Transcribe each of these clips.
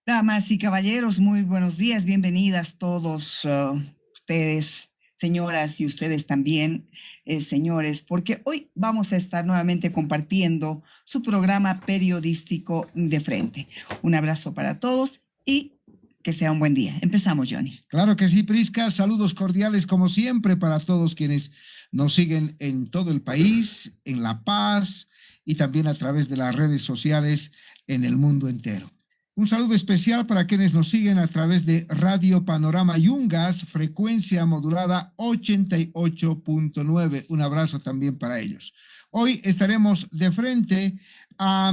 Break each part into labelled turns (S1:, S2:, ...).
S1: Damas y caballeros, muy buenos días, bienvenidas todos ustedes, señoras y ustedes también, señores, porque hoy vamos a estar nuevamente compartiendo su programa periodístico de frente. Un abrazo para todos y que sea un buen día. Empezamos, Johnny.
S2: Claro que sí, Prisca. Saludos cordiales como siempre para todos quienes nos siguen en todo el país, en La Paz y también a través de las redes sociales en el mundo entero. Un saludo especial para quienes nos siguen a través de Radio Panorama Yungas, frecuencia modulada 88.9. Un abrazo también para ellos. Hoy estaremos de frente a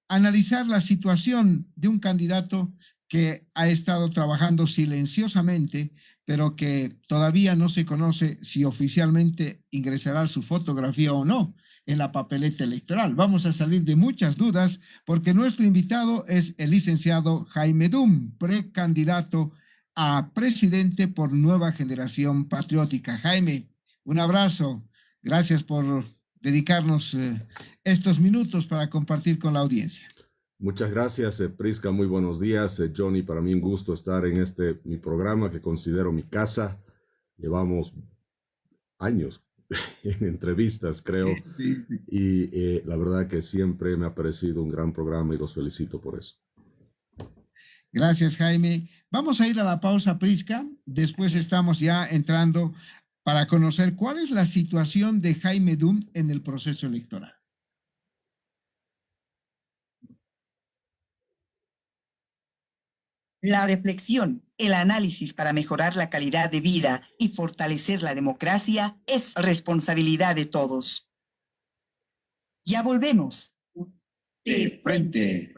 S2: analizar la situación de un candidato que ha estado trabajando silenciosamente, pero que todavía no se conoce si oficialmente ingresará su fotografía o no en la papeleta electoral. Vamos a salir de muchas dudas porque nuestro invitado es el licenciado Jaime Dum, precandidato a presidente por Nueva Generación Patriótica. Jaime, un abrazo. Gracias por dedicarnos estos minutos para compartir con la audiencia.
S3: Muchas gracias, Prisca. Muy buenos días, Johnny. Para mí un gusto estar en mi programa que considero mi casa. Llevamos años en entrevistas, creo.
S2: Sí, sí.
S3: Y la verdad que siempre me ha parecido un gran programa y los felicito por eso.
S2: Gracias, Jaime. Vamos a ir a la pausa, Prisca. Después estamos ya entrando para conocer cuál es la situación de Jaime Dum en el proceso electoral.
S1: La reflexión, el análisis para mejorar la calidad de vida y fortalecer la democracia es responsabilidad de todos. Ya volvemos.
S2: Frente.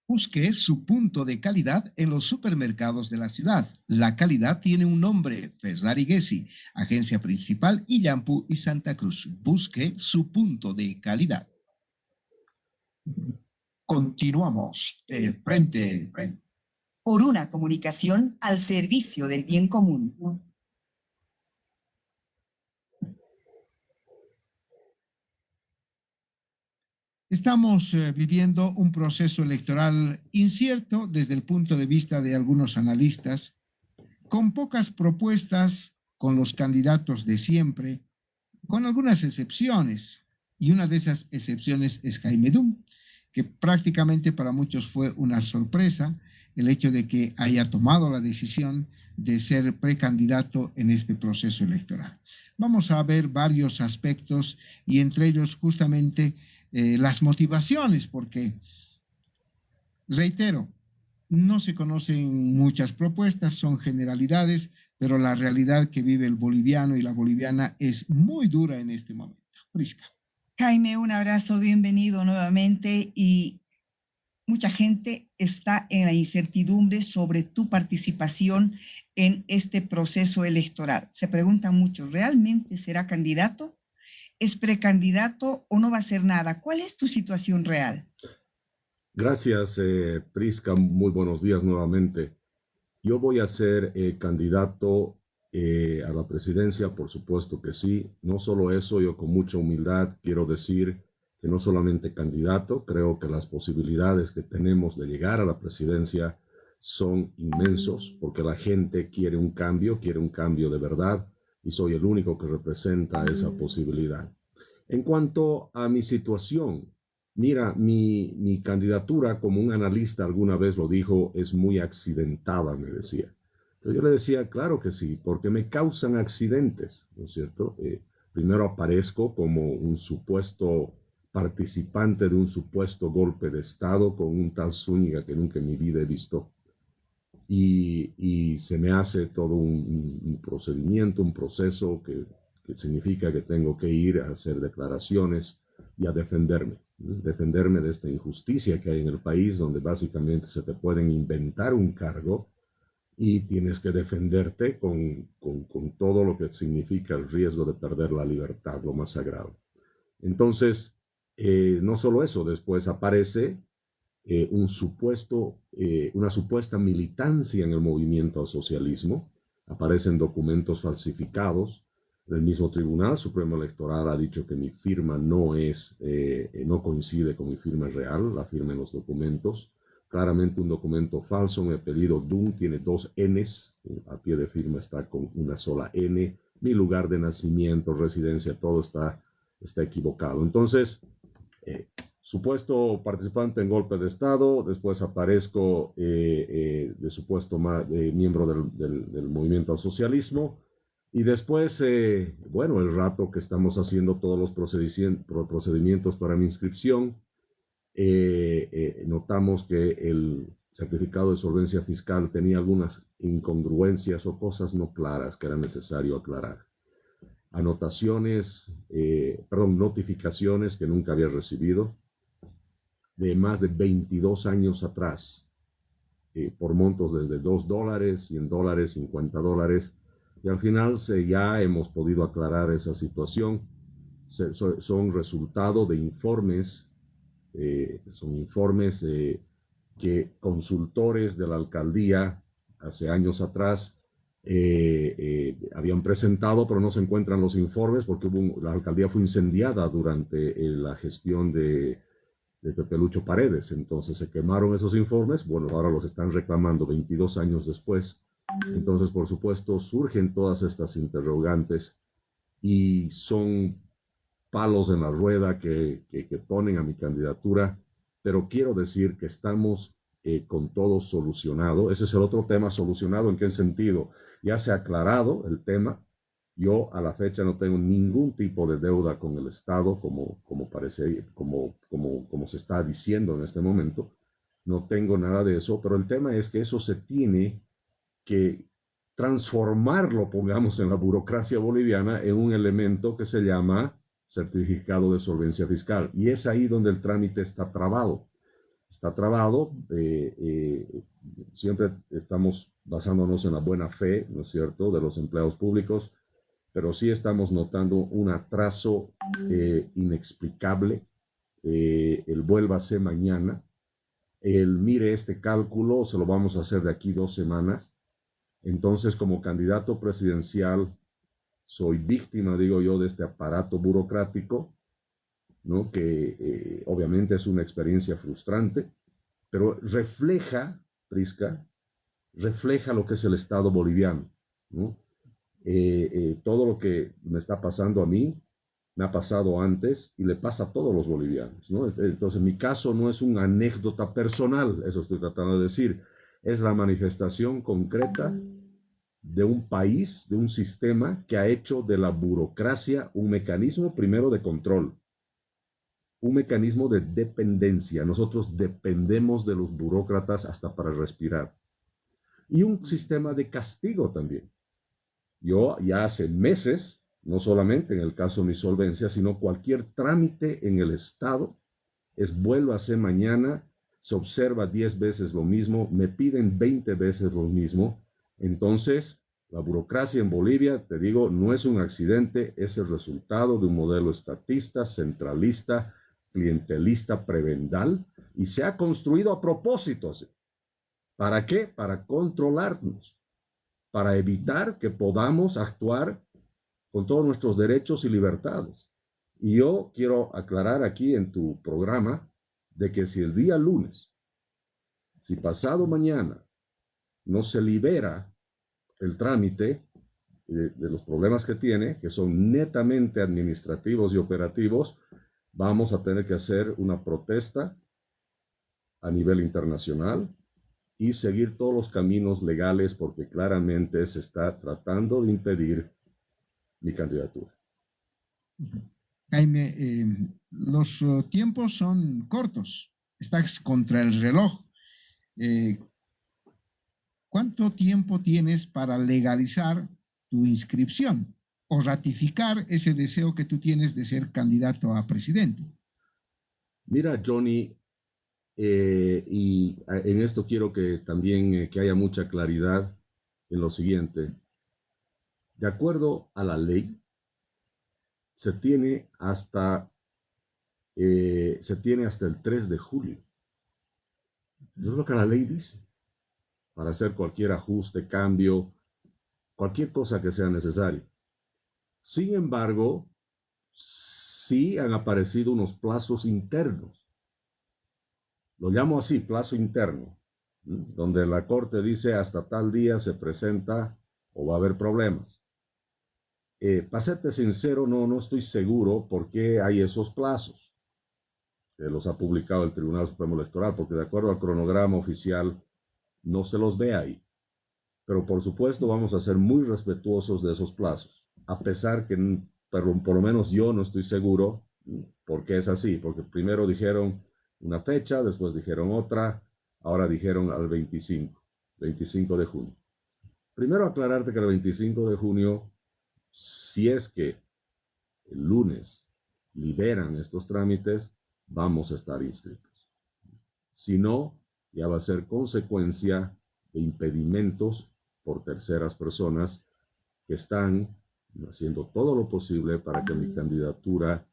S2: Busque su punto de calidad en los supermercados de la ciudad. La calidad tiene un nombre, Ferrari Gessi, agencia principal Illampu y Santa Cruz. Busque su punto de calidad. Continuamos. Frente.
S1: Por una comunicación al servicio del bien común.
S2: Estamos viviendo un proceso electoral incierto desde el punto de vista de algunos analistas, con pocas propuestas, con los candidatos de siempre, con algunas excepciones. Y una de esas excepciones es Jaime Dum, que prácticamente para muchos fue una sorpresa el hecho de que haya tomado la decisión de ser precandidato en este proceso electoral. Vamos a ver varios aspectos y entre ellos justamente las motivaciones, porque, reitero, no se conocen muchas propuestas, son generalidades, pero la realidad que vive el boliviano y la boliviana es muy dura en este momento. Prisca.
S1: Jaime, un abrazo, bienvenido nuevamente y mucha gente está en la incertidumbre sobre tu participación en este proceso electoral. Se preguntan mucho, ¿realmente será candidato? ¿Es precandidato o no va a hacer nada? ¿Cuál es tu situación real?
S3: Gracias, Prisca. Muy buenos días nuevamente. Yo voy a ser candidato a la presidencia, por supuesto que sí. No solo eso, yo con mucha humildad quiero decir que no solamente candidato, creo que las posibilidades que tenemos de llegar a la presidencia son inmensos, porque la gente quiere un cambio de verdad, y soy el único que representa esa posibilidad. En cuanto a mi situación, mira, mi candidatura, como un analista alguna vez lo dijo, es muy accidentada, me decía. Entonces yo le decía, claro que sí, porque me causan accidentes, ¿no es cierto? Primero aparezco como un supuesto participante de un supuesto golpe de Estado con un tal Zúñiga que nunca en mi vida he visto. Y se me hace todo un procedimiento, un proceso que significa que tengo que ir a hacer declaraciones y a defenderme de esta injusticia que hay en el país, donde básicamente se te pueden inventar un cargo y tienes que defenderte con todo lo que significa el riesgo de perder la libertad, lo más sagrado. Entonces, no solo eso, después aparece una supuesta militancia en el movimiento al socialismo, aparecen documentos falsificados. El mismo Tribunal Supremo Electoral ha dicho que mi firma no coincide con mi firma real, la firma en los documentos. Claramente un documento falso, mi apellido Dunn tiene 2 Ns, a pie de firma está con una sola N, mi lugar de nacimiento, residencia, todo está equivocado. Entonces, supuesto participante en golpe de Estado, después aparezco de supuesto miembro del movimiento al socialismo, y después, bueno, el rato que estamos haciendo todos los procedimientos para mi inscripción, notamos que el certificado de solvencia fiscal tenía algunas incongruencias o cosas no claras que era necesario aclarar. Notificaciones que nunca había recibido de más de 22 años atrás, por montos desde $2, $100, $50, y al final ya hemos podido aclarar esa situación. Son resultado de informes, que consultores de la alcaldía hace años atrás habían presentado, pero no se encuentran los informes porque la alcaldía fue incendiada durante la gestión de Pepe Lucho Paredes. Entonces se quemaron esos informes. Bueno, ahora los están reclamando 22 años después. Entonces, por supuesto, surgen todas estas interrogantes y son palos en la rueda que ponen a mi candidatura, pero quiero decir que estamos con todo solucionado. Ese es el otro tema, solucionado. ¿En qué sentido? Ya se ha aclarado el tema. Yo a la fecha no tengo ningún tipo de deuda con el Estado, como se está diciendo en este momento. No tengo nada de eso, pero el tema es que eso se tiene que transformarlo, pongamos, en la burocracia boliviana en un elemento que se llama certificado de solvencia fiscal. Y es ahí donde el trámite está trabado. Está trabado, siempre estamos basándonos en la buena fe, ¿no es cierto?, de los empleados públicos, pero sí estamos notando un atraso inexplicable. El vuélvase mañana, mire este cálculo, se lo vamos a hacer de aquí 2 semanas. Entonces, como candidato presidencial, soy víctima, digo yo, de este aparato burocrático, ¿no? Que obviamente es una experiencia frustrante, pero refleja, Prisca, refleja lo que es el Estado boliviano, ¿no? Todo lo que me está pasando a mí, me ha pasado antes y le pasa a todos los bolivianos, ¿no? Entonces, mi caso no es una anécdota personal, eso estoy tratando de decir, es la manifestación concreta de un país, de un sistema que ha hecho de la burocracia un mecanismo primero de control, un mecanismo de dependencia. Nosotros dependemos de los burócratas hasta para respirar. Y un sistema de castigo también. Yo ya hace meses, no solamente en el caso de mi solvencia, sino cualquier trámite en el Estado, vuélvase mañana, se observa 10 veces lo mismo, me piden 20 veces lo mismo. Entonces, la burocracia en Bolivia, te digo, no es un accidente, es el resultado de un modelo estatista, centralista, clientelista, prebendal, y se ha construido a propósito así. ¿Para qué? Para controlarnos, para evitar que podamos actuar con todos nuestros derechos y libertades. Y yo quiero aclarar aquí en tu programa de que si el día lunes, si pasado mañana no se libera el trámite de los problemas que tiene, que son netamente administrativos y operativos, vamos a tener que hacer una protesta a nivel internacional y seguir todos los caminos legales porque claramente se está tratando de impedir mi candidatura.
S2: Jaime, los tiempos son cortos, estás contra el reloj. ¿Cuánto tiempo tienes para legalizar tu inscripción o ratificar ese deseo que tú tienes de ser candidato a presidente?
S3: Mira, Johnny, y en esto quiero que también que haya mucha claridad. en lo siguiente. De acuerdo a la ley, se tiene hasta el 3 de julio. Eso es lo que la ley dice, para hacer cualquier ajuste, cambio, cualquier cosa que sea necesario. Sin embargo, sí han aparecido unos plazos internos. Lo llamo así, plazo interno, donde la Corte dice hasta tal día se presenta o va a haber problemas. Para serte sincero, no estoy seguro por qué hay esos plazos. Los ha publicado el Tribunal Supremo Electoral, porque de acuerdo al cronograma oficial no se los ve ahí. Pero por supuesto vamos a ser muy respetuosos de esos plazos, a pesar que por lo menos yo no estoy seguro por qué es así, porque primero dijeron una fecha, después dijeron otra, ahora dijeron al 25 de junio. Primero aclararte que el 25 de junio, si es que el lunes liberan estos trámites, vamos a estar inscritos. Si no, ya va a ser consecuencia de impedimentos por terceras personas que están haciendo todo lo posible para que mi candidatura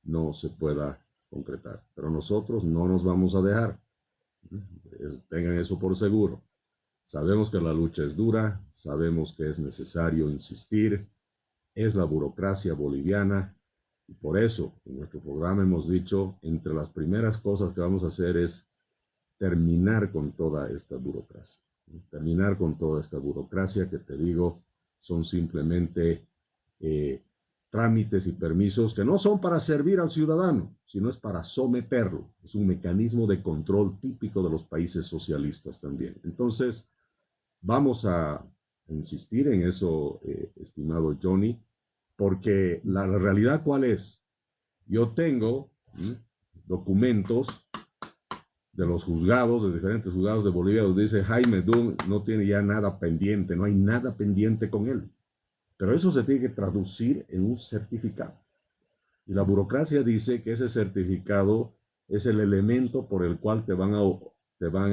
S3: no se pueda concretar. Pero nosotros no nos vamos a dejar. Tengan eso por seguro. Sabemos que la lucha es dura, sabemos que es necesario insistir, es la burocracia boliviana, y por eso en nuestro programa hemos dicho, entre las primeras cosas que vamos a hacer es terminar con toda esta burocracia. Terminar con toda esta burocracia que te digo son simplemente trámites y permisos que no son para servir al ciudadano, sino es para someterlo. Es un mecanismo de control típico de los países socialistas también. Entonces, vamos a insistir en eso, estimado Johnny, porque la realidad ¿cuál es? Yo tengo documentos de los juzgados, de diferentes juzgados de Bolivia, donde dice Jaime Dunn no tiene ya nada pendiente, no hay nada pendiente con él. Pero eso se tiene que traducir en un certificado. Y la burocracia dice que ese certificado es el elemento por el cual te van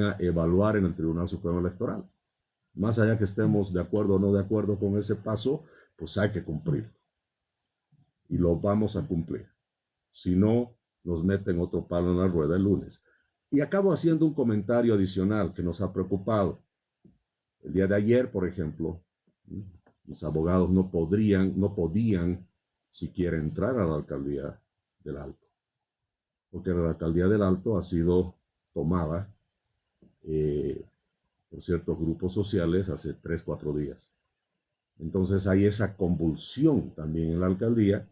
S3: a evaluar en el Tribunal Supremo Electoral. Más allá que estemos de acuerdo o no de acuerdo con ese paso, pues hay que cumplirlo. Y lo vamos a cumplir. Si no, nos meten otro palo en la rueda el lunes. Y acabo haciendo un comentario adicional que nos ha preocupado. El día de ayer, por ejemplo, los abogados no podían siquiera entrar a la alcaldía del Alto, porque la alcaldía del Alto ha sido tomada por ciertos grupos sociales hace 3, 4 días. Entonces hay esa convulsión también en la alcaldía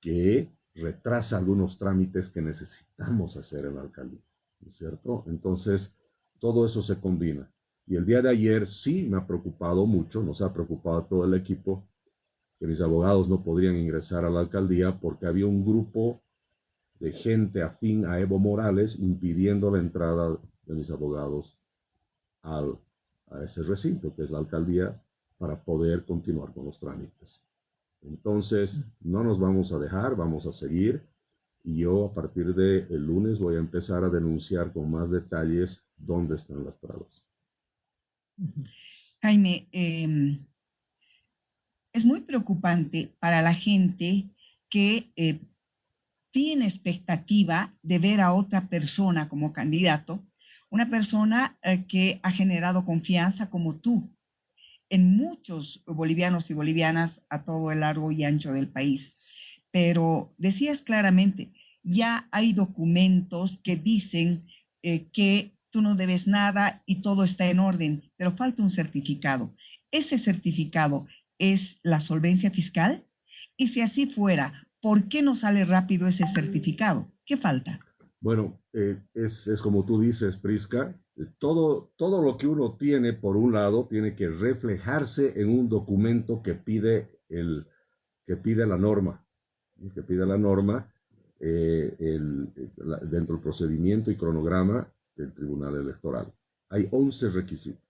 S3: que retrasa algunos trámites que necesitamos hacer en la alcaldía, ¿no es cierto? Entonces todo eso se combina. Y el día de ayer sí me ha preocupado mucho, nos ha preocupado a todo el equipo, que mis abogados no podrían ingresar a la alcaldía porque había un grupo de gente afín a Evo Morales impidiendo la entrada de mis abogados a ese recinto, que es la alcaldía, para poder continuar con los trámites. Entonces, no nos vamos a dejar, vamos a seguir. Y yo a partir del lunes voy a empezar a denunciar con más detalles dónde están las trabas.
S1: Jaime, es muy preocupante para la gente que tiene expectativa de ver a otra persona como candidato, una persona que ha generado confianza como tú en muchos bolivianos y bolivianas a todo el largo y ancho del país. Pero decías claramente, ya hay documentos que dicen que tú no debes nada y todo está en orden, pero falta un certificado. ¿Ese certificado es la solvencia fiscal? Y si así fuera, ¿por qué no sale rápido ese certificado? ¿Qué falta?
S3: Bueno, es como tú dices, Prisca, todo lo que uno tiene, por un lado, tiene que reflejarse en un documento que pide la norma, dentro del procedimiento y cronograma del Tribunal Electoral. Hay 11 requisitos.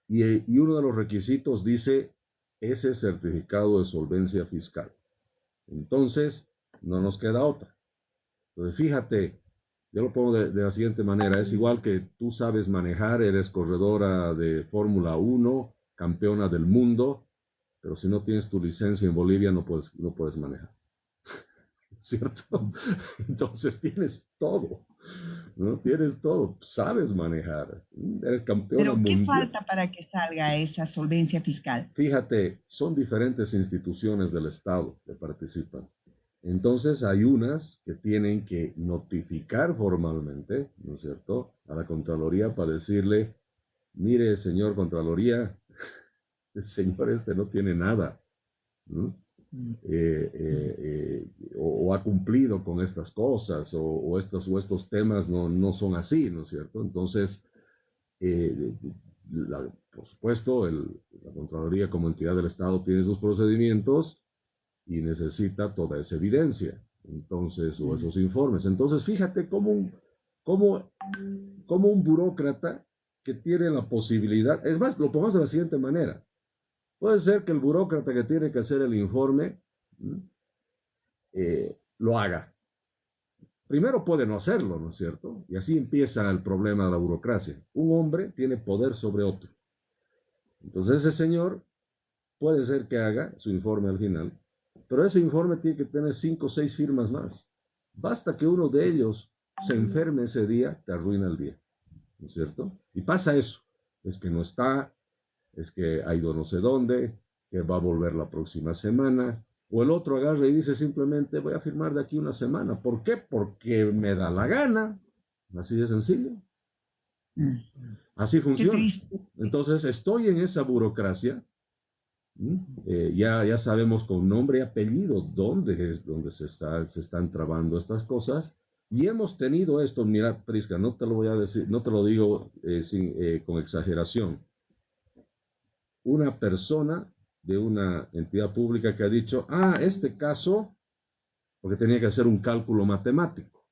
S3: Y uno de los requisitos dice ese certificado de solvencia fiscal. Entonces, no nos queda otra. Entonces, fíjate, Yo lo pongo de la siguiente manera. Es igual que tú sabes manejar, eres corredora de Fórmula 1, campeona del mundo, pero si no tienes tu licencia en Bolivia no puedes manejar. ¿Cierto? Entonces tienes todo, ¿no? Tienes todo, sabes manejar, eres campeona
S1: Pero, ¿qué
S3: mundial.
S1: falta para que salga esa solvencia fiscal?
S3: Fíjate, son diferentes instituciones del Estado que participan. Entonces hay unas que tienen que notificar formalmente, ¿no es cierto?, a la Contraloría para decirle, mire, señor Contraloría, el señor este no tiene nada, ¿no? O ha cumplido con estas cosas, o estos temas no son así, ¿no es cierto? Entonces, por supuesto, la Contraloría como entidad del Estado tiene sus procedimientos y necesita toda esa evidencia, entonces, o esos informes. Entonces, fíjate cómo un burócrata que tiene la posibilidad, es más, lo pongamos de la siguiente manera. Puede ser que el burócrata que tiene que hacer el informe lo haga. Primero puede no hacerlo, ¿no es cierto? Y así empieza el problema de la burocracia. Un hombre tiene poder sobre otro. Entonces ese señor puede ser que haga su informe al final, pero ese informe tiene que tener 5 o 6 firmas más. Basta que uno de ellos se enferme ese día, te arruina el día, ¿no es cierto? Y pasa eso, es que no está, es que ha ido no sé dónde, que va a volver la próxima semana, o el otro agarra y dice simplemente voy a firmar de aquí una semana. ¿Por qué? Porque me da la gana. Así de sencillo. Así funciona. Entonces estoy en esa burocracia. Ya sabemos con nombre y apellido dónde se están trabando estas cosas. Y hemos tenido esto, mira, Prisca, no te lo voy a decir, no te lo digo con exageración. Una persona de una entidad pública que ha dicho, este caso, porque tenía que hacer un cálculo matemático,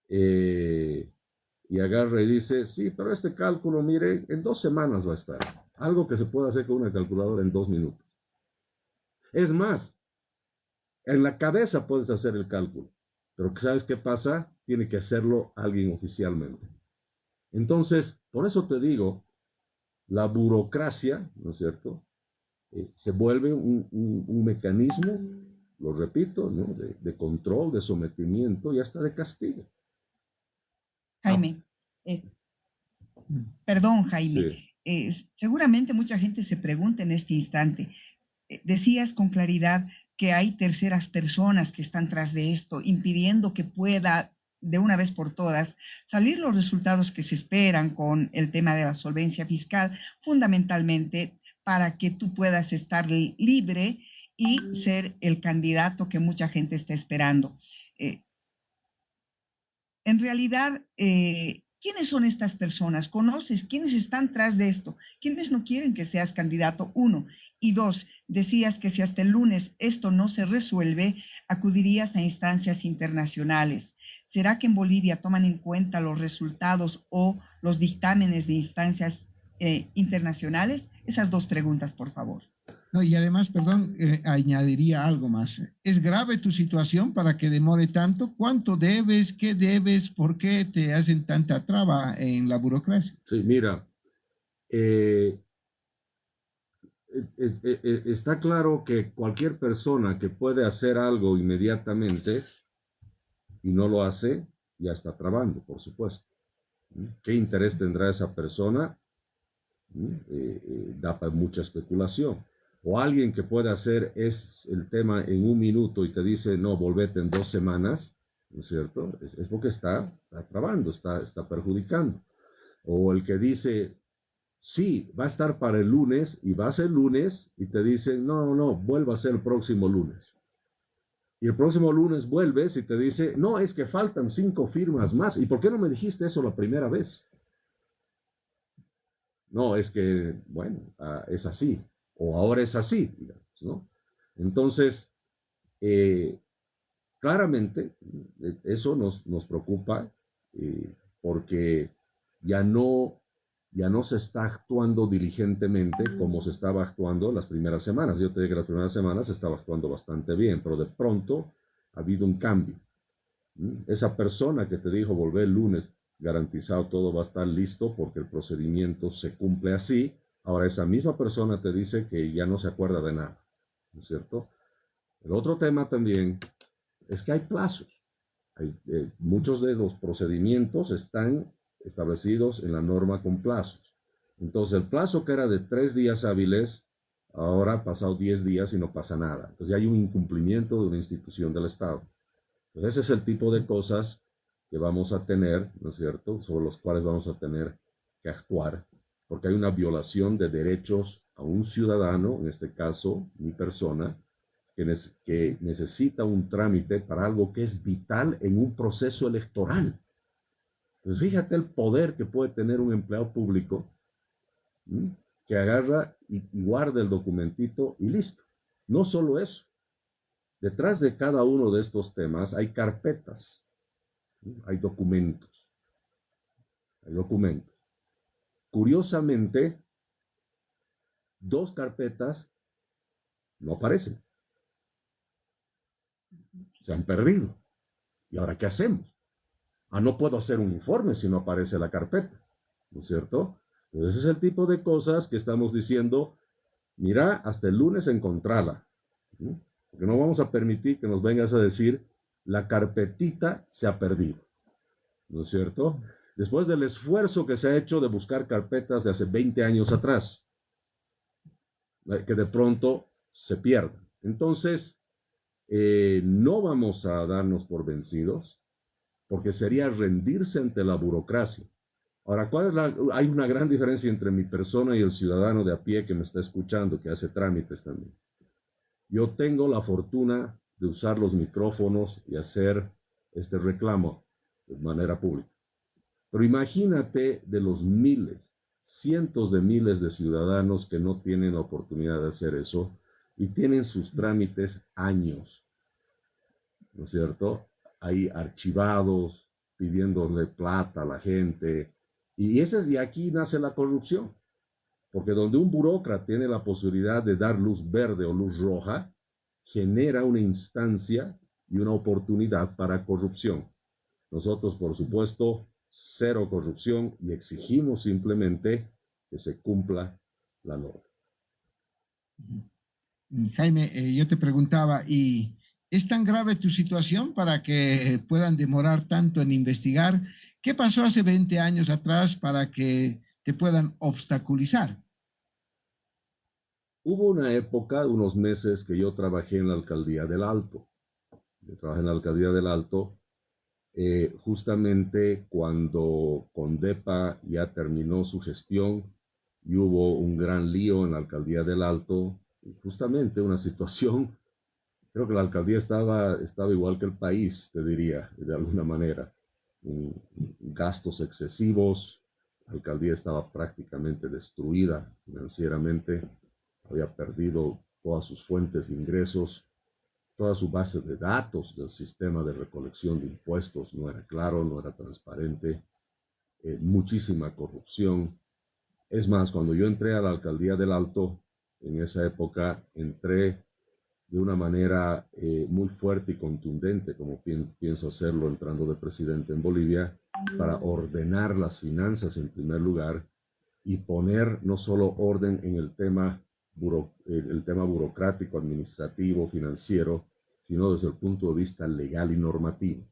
S3: y agarra y dice, sí, pero este cálculo, mire, en 2 semanas va a estar, algo que se puede hacer con una calculadora en 2 minutos. Es más, en la cabeza puedes hacer el cálculo, pero ¿sabes qué pasa? Tiene que hacerlo alguien oficialmente. Entonces, por eso te digo, la burocracia, ¿no es cierto?, se vuelve un mecanismo, lo repito, ¿no?, de control, de sometimiento y hasta de castigo.
S1: Jaime, perdón, Jaime, seguramente mucha gente se pregunta en este instante, decías con claridad que hay terceras personas que están tras de esto, impidiendo que pueda de una vez por todas salir los resultados que se esperan con el tema de la solvencia fiscal, fundamentalmente para que tú puedas estar libre y ser el candidato que mucha gente está esperando. En realidad, ¿quiénes son estas personas? ¿Conoces quiénes están tras de esto? ¿Quiénes no quieren que seas candidato? 1. Y 2, decías que si hasta el lunes esto no se resuelve, acudirías a instancias internacionales. ¿Será que en Bolivia toman en cuenta los resultados o los dictámenes de instancias internacionales? Esas 2 preguntas, por favor.
S2: No, y además, perdón, añadiría algo más. ¿Es grave tu situación para que demore tanto? ¿Cuánto debes? ¿Qué debes? ¿Por qué te hacen tanta traba en la burocracia?
S3: Sí, mira, está claro que cualquier persona que puede hacer algo inmediatamente y no lo hace, ya está trabando, por supuesto. ¿Qué interés tendrá esa persona? Da para mucha especulación. O alguien que puede hacer el tema en 1 minuto y te dice, no, volvete en 2 semanas, ¿no es cierto? Es porque está trabando, está perjudicando. O el que dice, sí, va a estar para el lunes y va a ser lunes y te dicen, no, vuelva a ser el próximo lunes. Y el próximo lunes vuelves y te dice, no, es que faltan 5 firmas más. ¿Y por qué no me dijiste eso la primera vez? No, es que, bueno, es así. O ahora es así, digamos, ¿no? Entonces, claramente, eso nos preocupa porque ya no se está actuando diligentemente como se estaba actuando las primeras semanas. Yo te digo que las primeras semanas se estaba actuando bastante bien, pero de pronto ha habido un cambio. Esa persona que te dijo volver el lunes, garantizado todo va a estar listo porque el procedimiento se cumple así. Ahora esa misma persona te dice que ya no se acuerda de nada, ¿no es cierto? El otro tema también es que hay plazos. Muchos de los procedimientos están establecidos en la norma con plazos. Entonces el plazo que era de 3 días hábiles, ahora ha pasado 10 días y no pasa nada. Entonces ya hay un incumplimiento de una institución del Estado. Entonces ese es el tipo de cosas que vamos a tener, ¿no es cierto?, sobre los cuales vamos a tener que actuar, porque hay una violación de derechos a un ciudadano, en este caso, mi persona, que necesita un trámite para algo que es vital en un proceso electoral. Entonces fíjate el poder que puede tener un empleado público, ¿sí?, que agarra y guarda el documentito y listo. No solo eso. Detrás de cada uno de estos temas hay carpetas, ¿sí?, hay documentos. Hay documentos. Curiosamente, 2 carpetas no aparecen. Se han perdido. ¿Y ahora qué hacemos? No puedo hacer un informe si no aparece la carpeta, ¿no es cierto? Entonces ese es el tipo de cosas que estamos diciendo, mira, hasta el lunes encontrala, ¿no? Porque no vamos a permitir que nos vengas a decir, la carpetita se ha perdido, ¿no es cierto? Después del esfuerzo que se ha hecho de buscar carpetas de hace 20 años atrás, que de pronto se pierdan. Entonces, no vamos a darnos por vencidos, porque sería rendirse ante la burocracia. Ahora, hay una gran diferencia entre mi persona y el ciudadano de a pie que me está escuchando, que hace trámites también. Yo tengo la fortuna de usar los micrófonos y hacer este reclamo de manera pública. Pero imagínate de los miles, cientos de miles de ciudadanos que no tienen la oportunidad de hacer eso y tienen sus trámites años, ¿no es cierto?, ahí archivados, pidiéndole plata a la gente. Y aquí nace la corrupción, porque donde un burócrata tiene la posibilidad de dar luz verde o luz roja, genera una instancia y una oportunidad para corrupción. Nosotros, por supuesto, cero corrupción y exigimos simplemente que se cumpla la norma.
S2: Jaime, yo te preguntaba, ¿y es tan grave tu situación para que puedan demorar tanto en investigar? ¿Qué pasó hace 20 años atrás para que te puedan obstaculizar?
S3: Hubo una época, unos meses, que yo trabajé en la alcaldía del Alto. Yo trabajé en la alcaldía del Alto justamente cuando Condepa ya terminó su gestión y hubo un gran lío en la alcaldía del Alto, justamente una situación, creo que la alcaldía estaba igual que el país, te diría, de alguna manera, gastos excesivos, la alcaldía estaba prácticamente destruida financieramente, había perdido todas sus fuentes de ingresos, toda su base de datos del sistema de recolección de impuestos no era claro, no era transparente, muchísima corrupción. Es más, cuando yo entré a la alcaldía del Alto, en esa época, entré de una manera muy fuerte y contundente, como pienso hacerlo entrando de presidente en Bolivia, para ordenar las finanzas en primer lugar y poner no solo orden en el tema burocrático, administrativo, financiero, sino desde el punto de vista legal y normativo.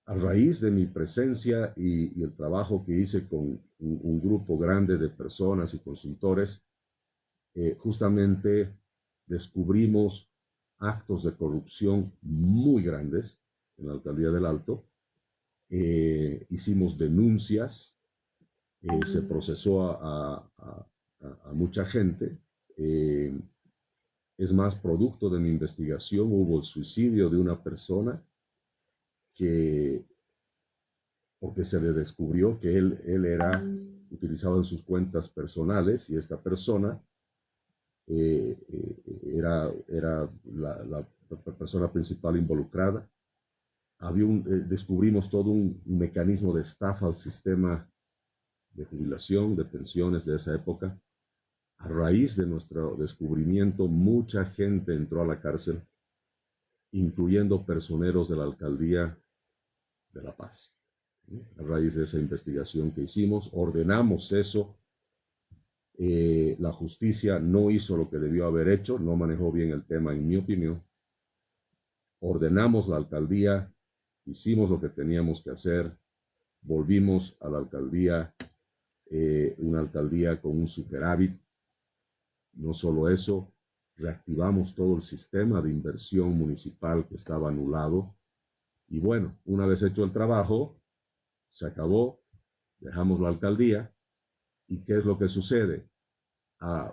S3: A raíz de mi presencia y el trabajo que hice con un grupo grande de personas y consultores, justamente descubrimos actos de corrupción muy grandes en la alcaldía del Alto. Hicimos denuncias, se procesó a mucha gente. Es más, producto de mi investigación hubo el suicidio de una persona porque se le descubrió que él era utilizado en sus cuentas personales y esta persona era la persona principal involucrada. Descubrimos todo un mecanismo de estafa al sistema de jubilación, de pensiones de esa época. A raíz de nuestro descubrimiento, mucha gente entró a la cárcel, incluyendo personeros de la alcaldía de La Paz. A raíz de esa investigación que hicimos, ordenamos eso. La justicia no hizo lo que debió haber hecho, no manejó bien el tema, en mi opinión. Ordenamos la alcaldía, hicimos lo que teníamos que hacer, volvimos a la alcaldía, una alcaldía con un superávit. No solo eso, reactivamos todo el sistema de inversión municipal que estaba anulado. Y bueno, una vez hecho el trabajo, se acabó, dejamos la alcaldía. ¿Y qué es lo que sucede?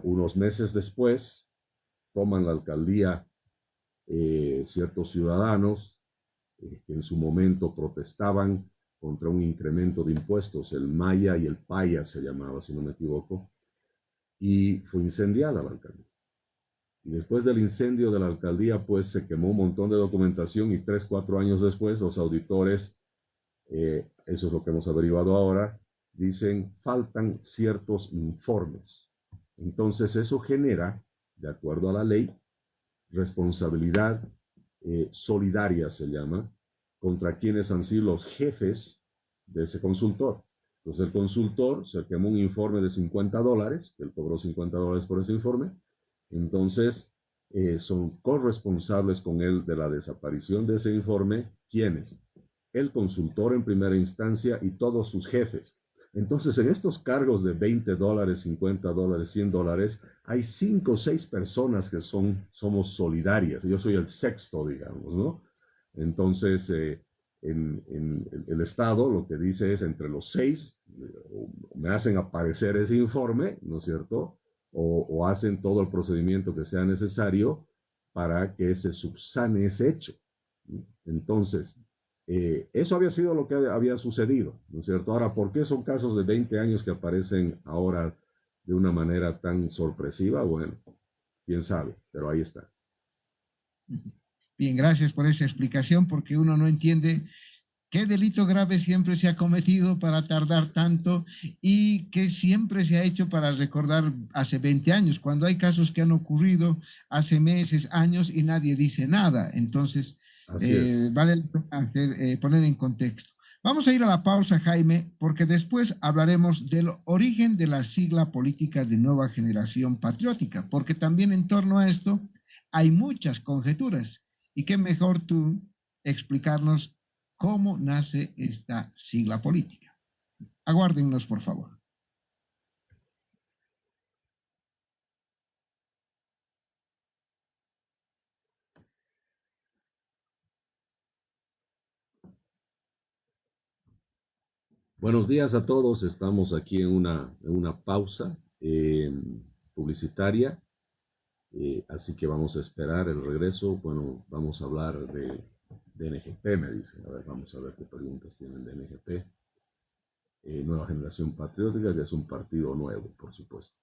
S3: Unos meses después, toman la alcaldía ciertos ciudadanos que en su momento protestaban contra un incremento de impuestos, el Maya y el Paya se llamaba, si no me equivoco, y fue incendiada la alcaldía. Y después del incendio de la alcaldía, pues se quemó un montón de documentación y 3, 4 años después los auditores, eso es lo que hemos averiguado ahora, dicen faltan ciertos informes. Entonces eso genera, de acuerdo a la ley, responsabilidad solidaria se llama, contra quienes han sido los jefes de ese consultor. Entonces el consultor se quemó un informe de $50, que él cobró $50 por ese informe, entonces son corresponsables con él de la desaparición de ese informe, ¿quiénes? El consultor en primera instancia y todos sus jefes. Entonces, en estos cargos de $20, $50, $100, hay 5 o 6 personas que somos solidarias. Yo soy el sexto, digamos, ¿no? Entonces, en el Estado lo que dice es entre los 6, me hacen aparecer ese informe, ¿no es cierto? O hacen todo el procedimiento que sea necesario para que se subsane ese hecho. Entonces, eso había sido lo que había sucedido, ¿no es cierto? Ahora, ¿por qué son casos de 20 años que aparecen ahora de una manera tan sorpresiva? Bueno, quién sabe, pero ahí está.
S2: Bien, gracias por esa explicación, porque uno no entiende qué delito grave siempre se ha cometido para tardar tanto y qué siempre se ha hecho para recordar hace 20 años, cuando hay casos que han ocurrido hace meses, años y nadie dice nada. Entonces,
S3: Así es.
S2: vale la pena poner en contexto. Vamos a ir a la pausa, Jaime, porque después hablaremos del origen de la sigla política de Nueva Generación Patriótica, porque también en torno a esto hay muchas conjeturas. Y qué mejor tú explicarnos cómo nace esta sigla política. Aguárdennos, por favor.
S3: Buenos días a todos. Estamos aquí en una pausa publicitaria, así que vamos a esperar el regreso. Bueno, vamos a hablar de NGP, me dicen. A ver, vamos a ver qué preguntas tienen de NGP. Nueva Generación Patriótica, que es un partido nuevo, por supuesto.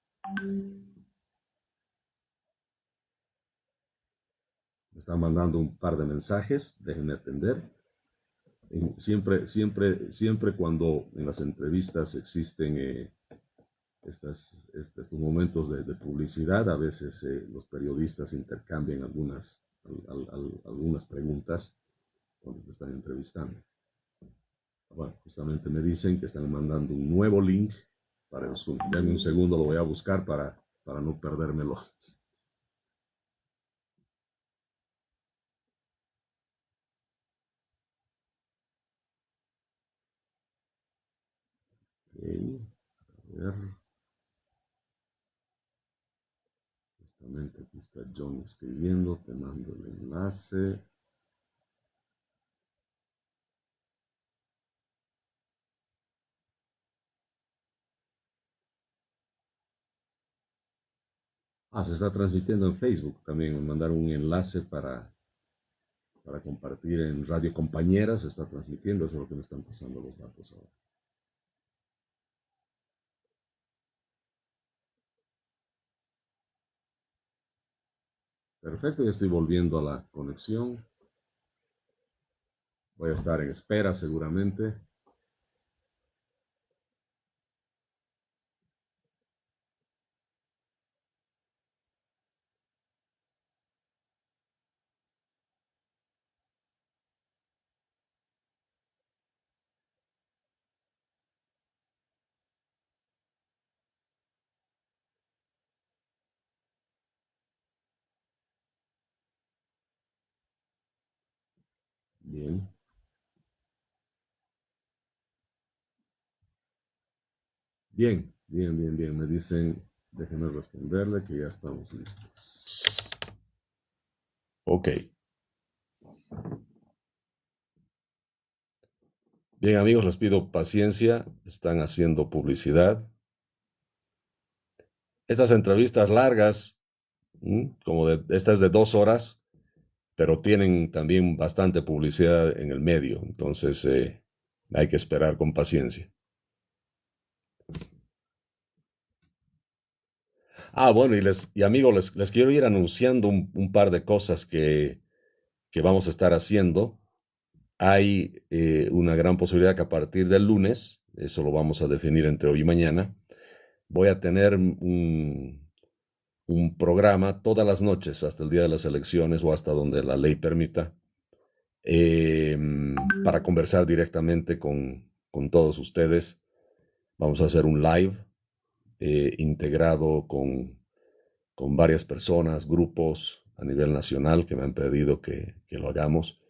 S3: Me están mandando un par de mensajes, déjenme atender. Siempre cuando en las entrevistas existen estos momentos de publicidad, a veces los periodistas intercambian algunas preguntas cuando te están entrevistando. Bueno, justamente me dicen que están mandando un nuevo link para el Zoom. Denme un segundo, lo voy a buscar para no perdérmelo. Okay. A ver. Justamente aquí está John escribiendo, te mando el enlace. Se está transmitiendo en Facebook también. Me mandaron un enlace para compartir en Radio Compañera. Se está transmitiendo. Eso es lo que me están pasando los datos ahora. Perfecto, ya estoy volviendo a la conexión. Voy a estar en espera seguramente. Bien. Bien, bien, bien, bien. Me dicen, déjenme responderle que ya estamos listos. Ok. Bien, amigos, les pido paciencia. Están haciendo publicidad. Estas entrevistas largas, esta es de 2 horas, pero tienen también bastante publicidad en el medio. Entonces, hay que esperar con paciencia. Bueno, y amigos, les quiero ir anunciando un par de cosas que vamos a estar haciendo. Hay una gran posibilidad que a partir del lunes, eso lo vamos a definir entre hoy y mañana, voy a tener un programa todas las noches hasta el día de las elecciones o hasta donde la ley permita, eh, para conversar directamente con todos ustedes. Vamos a hacer un live integrado con varias personas, grupos a nivel nacional que me han pedido que lo hagamos.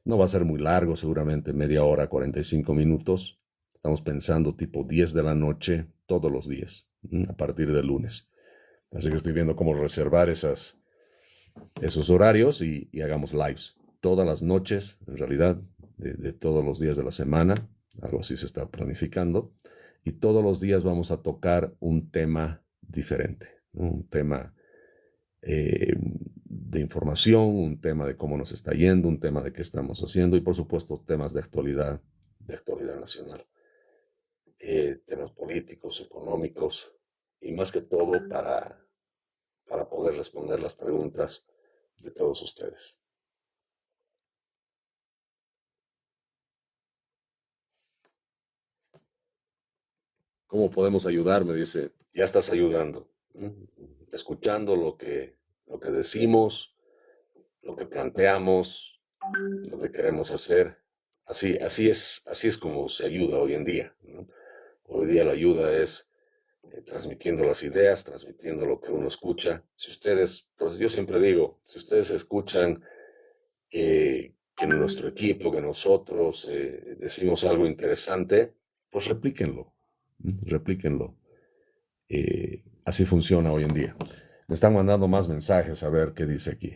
S3: No va a ser muy largo, seguramente media hora, 45 minutos. Estamos pensando tipo 10 de la noche todos los días, a partir del lunes. Así que estoy viendo cómo reservar esos horarios y hagamos lives todas las noches, en realidad, de todos los días de la semana. Algo así se está planificando. Y todos los días vamos a tocar un tema diferente, ¿no? Un tema de información, un tema de cómo nos está yendo, un tema de qué estamos haciendo y por supuesto temas de actualidad nacional, temas políticos, económicos y más que todo para poder responder las preguntas de todos ustedes. ¿Cómo podemos ayudar? Me dice, ya estás ayudando, escuchando lo que decimos, lo que planteamos, lo que queremos hacer. Así es como se ayuda hoy en día, ¿no? Hoy día la ayuda es transmitiendo las ideas, transmitiendo lo que uno escucha. Si ustedes, pues yo siempre digo, si ustedes escuchan que nuestro equipo, que nosotros decimos algo interesante, pues replíquenlo, replíquenlo. Así funciona hoy en día. Me están mandando más mensajes a ver qué dice aquí.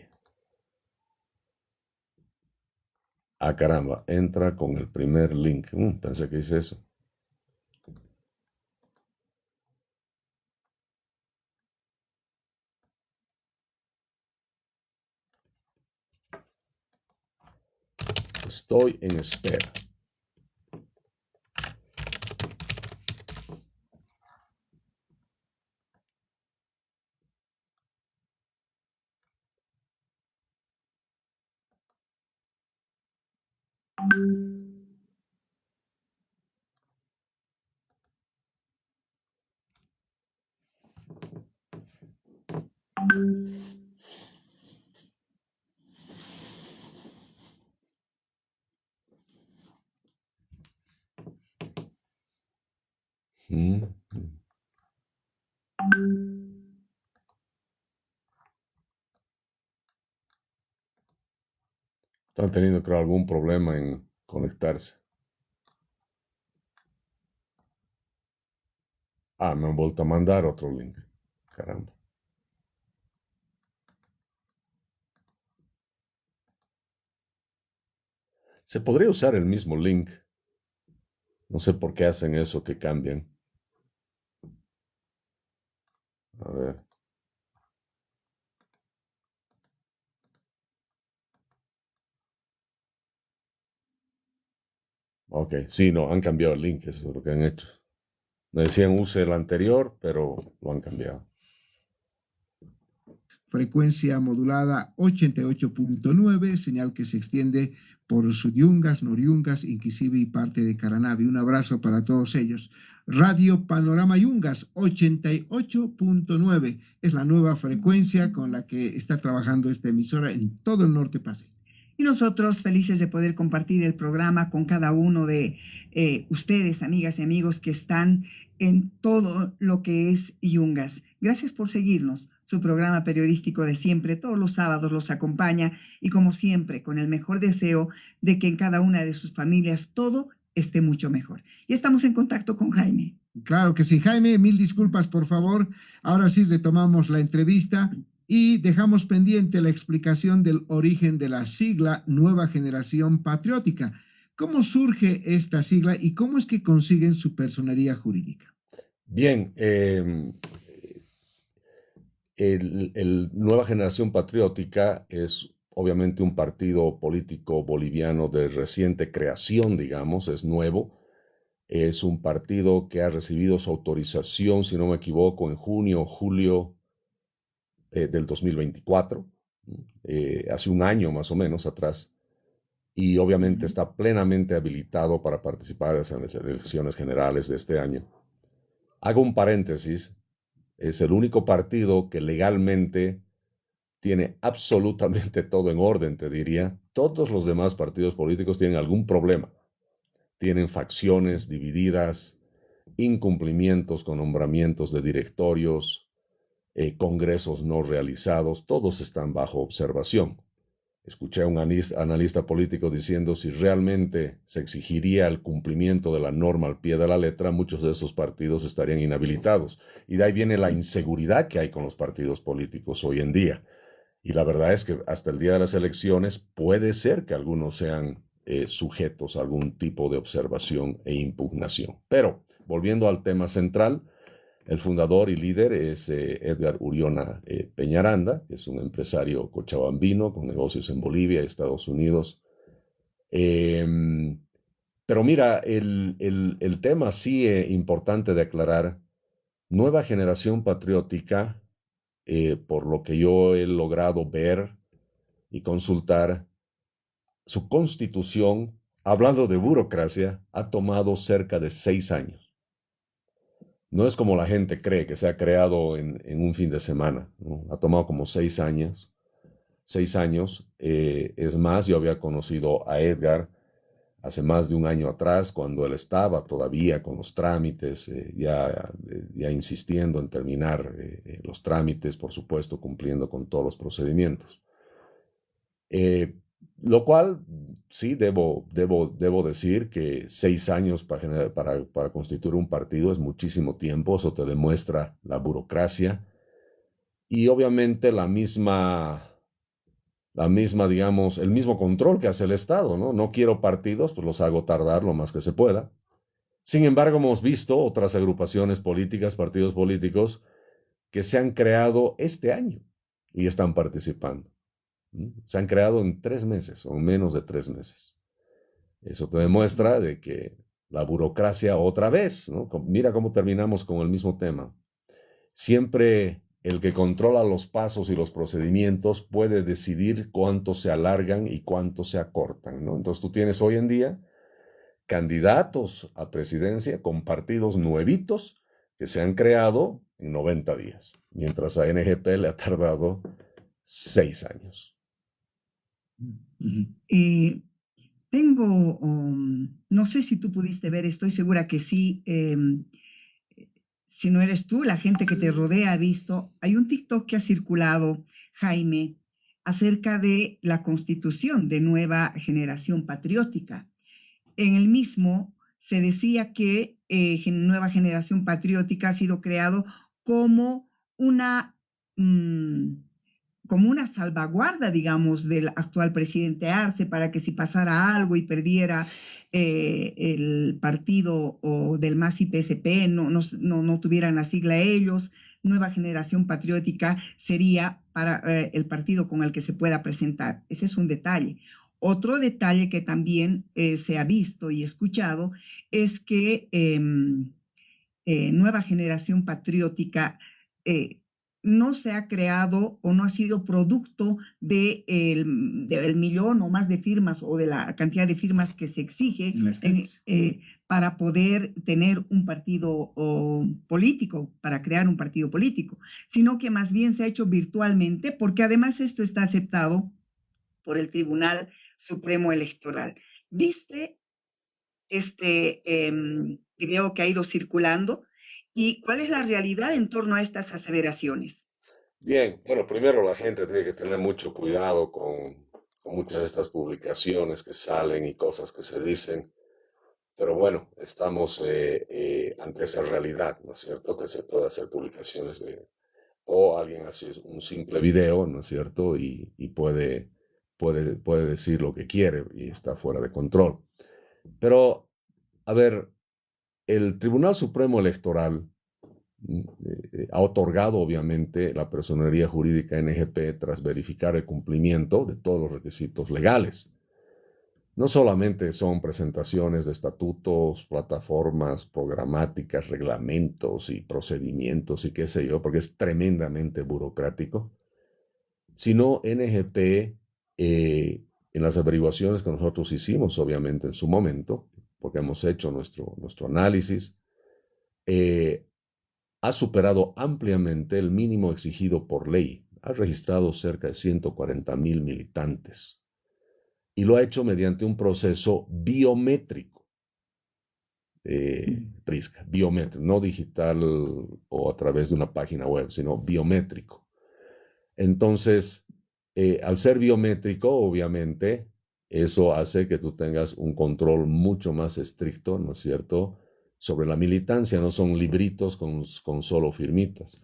S3: Caramba, entra con el primer link. Pensé que hice eso. Estoy en espera. Mm. Están teniendo, creo, algún problema en conectarse. Me han vuelto a mandar otro link. Caramba. Se podría usar el mismo link. No sé por qué hacen eso, que cambian. A ver. Ok, sí, no, han cambiado el link, eso es lo que han hecho. Me decían use el anterior, pero lo han cambiado.
S2: Frecuencia modulada 88.9, señal que se extiende por Suyungas, Noriungas, Inquisibi y parte de Caranavi. Un abrazo para todos ellos. Radio Panorama Yungas 88.9 es la nueva frecuencia con la que está trabajando esta emisora en todo el norte Pacífico.
S1: Y nosotros felices de poder compartir el programa con cada uno de ustedes, amigas y amigos que están en todo lo que es Yungas. Gracias por seguirnos. su programa periodístico de siempre. Todos los sábados los acompaña y como siempre, con el mejor deseo de que en cada una de sus familias todo esté mucho mejor. Y estamos en contacto con Jaime.
S2: Claro que sí, Jaime, mil disculpas, por favor. Ahora sí retomamos la entrevista y dejamos pendiente la explicación del origen de la sigla Nueva Generación Patriótica. ¿Cómo surge esta sigla y cómo es que consiguen su personería jurídica?
S3: Bien, el Nueva Generación Patriótica es obviamente un partido político boliviano de reciente creación, digamos, es nuevo. Es un partido que ha recibido su autorización, si no me equivoco, en junio o julio del 2024, hace un año más o menos atrás, y obviamente está plenamente habilitado para participar en las elecciones generales de este año. Hago un paréntesis, es el único partido que legalmente tiene absolutamente todo en orden, te diría. Todos los demás partidos políticos tienen algún problema. Tienen facciones divididas, incumplimientos con nombramientos de directorios, congresos no realizados, todos están bajo observación. Escuché a un analista político diciendo si realmente se exigiría el cumplimiento de la norma al pie de la letra, muchos de esos partidos estarían inhabilitados. Y de ahí viene la inseguridad que hay con los partidos políticos hoy en día. Y la verdad es que hasta el día de las elecciones puede ser que algunos sean sujetos a algún tipo de observación e impugnación. Pero, volviendo al tema central, el fundador y líder es Edgar Uriona Peñaranda, que es un empresario cochabambino con negocios en Bolivia y Estados Unidos. Pero mira, el tema sí importante de aclarar, Nueva Generación Patriótica, por lo que yo he logrado ver y consultar, su constitución, hablando de burocracia, ha tomado cerca de 6 años. No es como la gente cree que se ha creado en un fin de semana, ¿no? Ha tomado como 6 años. 6 años. Es más, yo había conocido a Edgar hace más de un año atrás, cuando él estaba todavía con los trámites, ya insistiendo en terminar los trámites, por supuesto, cumpliendo con todos los procedimientos. Lo cual, sí, debo decir que 6 años para constituir un partido es muchísimo tiempo, eso te demuestra la burocracia y obviamente la misma, digamos, el mismo control que hace el Estado, ¿no? No quiero partidos, pues los hago tardar lo más que se pueda. Sin embargo, hemos visto otras agrupaciones políticas, partidos políticos, que se han creado este año y están participando. Se han creado en 3 meses o menos de 3 meses. Eso te demuestra de que la burocracia otra vez, ¿no? Mira cómo terminamos con el mismo tema. Siempre el que controla los pasos y los procedimientos puede decidir cuánto se alargan y cuánto se acortan, ¿no? Entonces tú tienes hoy en día candidatos a presidencia con partidos nuevitos que se han creado en 90 días, mientras a NGP le ha tardado 6 años.
S1: Tengo, no sé si tú pudiste ver, estoy segura que sí. Si no eres tú, la gente que te rodea ha visto. Hay un TikTok que ha circulado, Jaime, acerca de la constitución de Nueva Generación Patriótica. En el mismo se decía que Nueva Generación Patriótica ha sido creado como una salvaguarda, digamos, del actual presidente Arce, para que si pasara algo y perdiera el partido o del MAS y PSP, no tuvieran la sigla ellos. Nueva Generación Patriótica sería para el partido con el que se pueda presentar. Ese es un detalle. Otro detalle que también se ha visto y escuchado es que Nueva Generación Patriótica no se ha creado o no ha sido producto del millón o más de firmas o de la cantidad de firmas que se exige para poder tener un partido político, para crear un partido político, sino que más bien se ha hecho virtualmente, porque además esto está aceptado por el Tribunal Supremo Electoral. ¿Viste este video que ha ido circulando? ¿Y cuál es la realidad en torno a estas aseveraciones?
S3: Bien, bueno, primero la gente tiene que tener mucho cuidado con muchas de estas publicaciones que salen y cosas que se dicen, pero bueno, estamos ante esa realidad, ¿no es cierto? Que se puede hacer publicaciones o alguien hace un simple video, ¿no es cierto? Y puede decir lo que quiere y está fuera de control. Pero, a ver, el Tribunal Supremo Electoral ha otorgado obviamente la personería jurídica NGP tras verificar el cumplimiento de todos los requisitos legales. No solamente son presentaciones de estatutos, plataformas programáticas, reglamentos y procedimientos y qué sé yo, porque es tremendamente burocrático, sino NGP, en las averiguaciones que nosotros hicimos, obviamente en su momento, porque hemos hecho nuestro análisis, eh, ha superado ampliamente el mínimo exigido por ley. Ha registrado cerca de 140,000 militantes y lo ha hecho mediante un proceso biométrico, Prisca, biométrico, no digital o a través de una página web, sino biométrico. Entonces, al ser biométrico, obviamente, eso hace que tú tengas un control mucho más estricto, ¿no es cierto?, sobre la militancia, no son libritos con solo firmitas.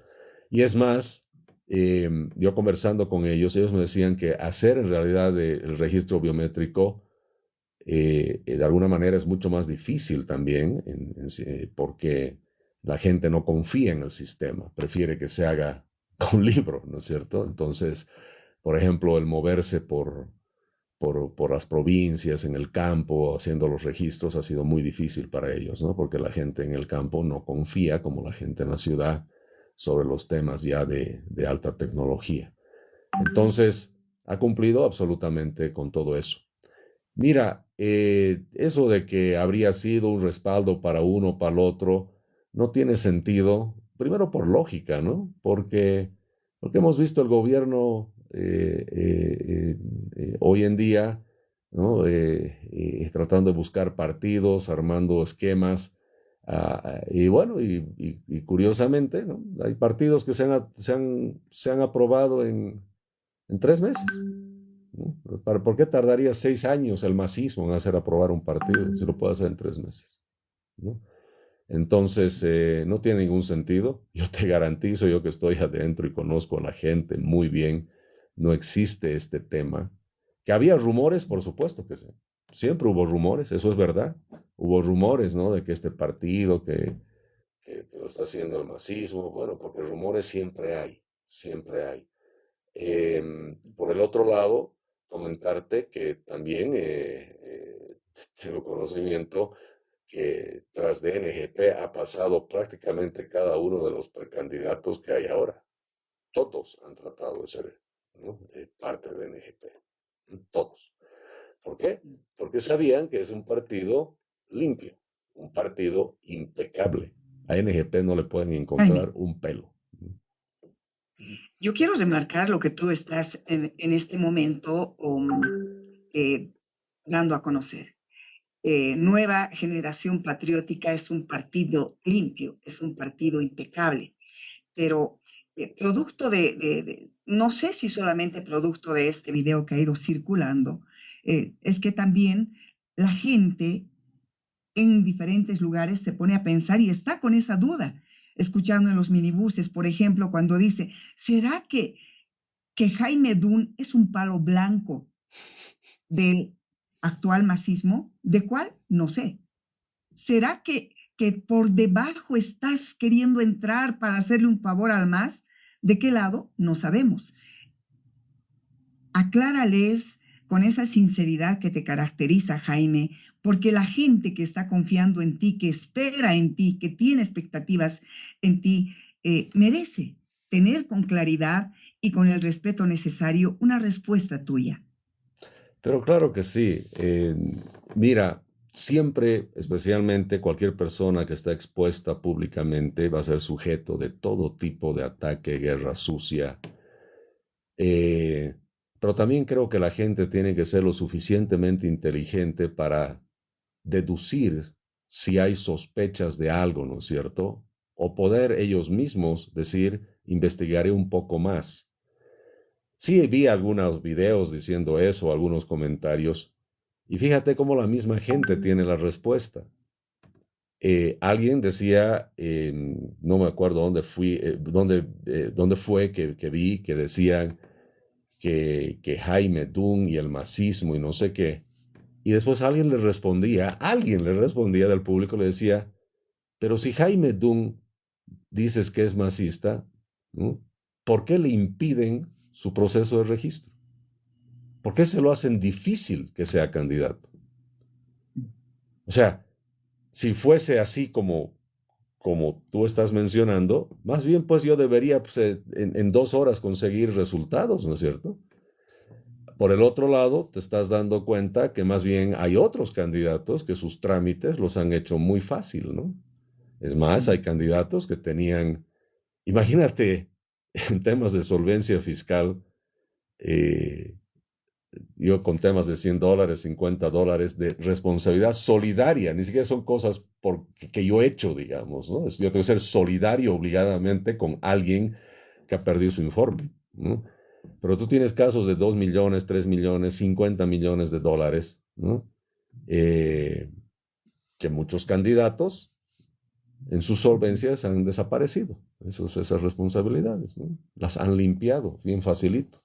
S3: Y es más, yo conversando con ellos me decían que hacer en realidad el registro biométrico de alguna manera es mucho más difícil también, porque la gente no confía en el sistema, prefiere que se haga con libro, ¿no es cierto? Entonces, por ejemplo, el moverse por las provincias, en el campo, haciendo los registros, ha sido muy difícil para ellos, ¿no? Porque la gente en el campo no confía como la gente en la ciudad sobre los temas ya de alta tecnología. Entonces, ha cumplido absolutamente con todo eso. Mira, eso de que habría sido un respaldo para uno o para el otro, no tiene sentido, primero por lógica, ¿no? Porque hemos visto el gobierno hoy en día, ¿no? Tratando de buscar partidos, armando esquemas, y bueno, y curiosamente, ¿no? Hay partidos que se han aprobado en 3 meses. ¿No? ¿Por qué tardaría 6 años el masismo en hacer aprobar un partido si lo puede hacer en 3 meses? ¿No? Entonces, no tiene ningún sentido. Yo te garantizo, yo que estoy adentro y conozco a la gente muy bien, no existe este tema. Que había rumores, por supuesto que sí. Siempre hubo rumores, eso es verdad. Hubo rumores, ¿no? De que este partido que lo está haciendo el masismo, bueno, porque rumores siempre hay, siempre hay. Por el otro lado, comentarte que también tengo conocimiento que tras de NGP ha pasado prácticamente cada uno de los precandidatos que hay ahora. Todos han tratado de ser, ¿no?, parte de NGP. Todos. ¿Por qué? Porque sabían que es un partido limpio, un partido impecable. A NGP no le pueden encontrar
S1: Jaime,
S3: un pelo.
S1: yo quiero remarcar lo que tú estás en este momento eh, dando a conocer. Nueva Generación Patriótica es un partido limpio, es un partido impecable, pero producto no sé si solamente producto de este video que ha ido circulando, es que también la gente en diferentes lugares se pone a pensar y está con esa duda, escuchando en los minibuses, por ejemplo, cuando dice, ¿será que Jaime Dunn es un palo blanco del actual masismo? ¿De cuál? No sé. ¿Será que por debajo estás queriendo entrar para hacerle un favor al MAS? ¿De qué lado? No sabemos. Aclárales con esa sinceridad que te caracteriza, Jaime, porque la gente que está confiando en ti, que espera en ti, que tiene expectativas en ti, merece tener con claridad y con el respeto necesario una respuesta tuya.
S3: Pero claro que sí. Mira, siempre, especialmente cualquier persona que está expuesta públicamente, va a ser sujeto de todo tipo de ataque, guerra sucia. Eh, pero también creo que la gente tiene que ser lo suficientemente inteligente para deducir si hay sospechas de algo, ¿no es cierto? o poder ellos mismos decir, investigaré un poco más. Sí, vi algunos videos diciendo eso, algunos comentarios, y fíjate cómo la misma gente tiene la respuesta. Alguien decía, no me acuerdo dónde fue que vi que decían que Jaime Dunn y el masismo y no sé qué. Y después alguien le respondía del público, le decía, pero si Jaime Dunn dices que es masista, ¿no? ¿Por qué le impiden su proceso de registro? ¿Por qué se lo hacen difícil que sea candidato? O sea, si fuese así como tú estás mencionando, más bien pues yo debería pues, en 2 horas conseguir resultados, ¿no es cierto? Por el otro lado, te estás dando cuenta que más bien hay otros candidatos que sus trámites los han hecho muy fácil, ¿no? Es más, hay candidatos que tenían, imagínate, en temas de solvencia fiscal, eh, yo con temas de $100, $50 de responsabilidad solidaria, ni siquiera son cosas que yo he hecho, digamos, ¿no? Yo tengo que ser solidario obligadamente con alguien que ha perdido su informe, ¿no? Pero tú tienes casos de 2 millones, 3 millones, 50 millones de dólares, ¿no? Que muchos candidatos en sus solvencias han desaparecido, esas responsabilidades, ¿no? Las han limpiado bien facilito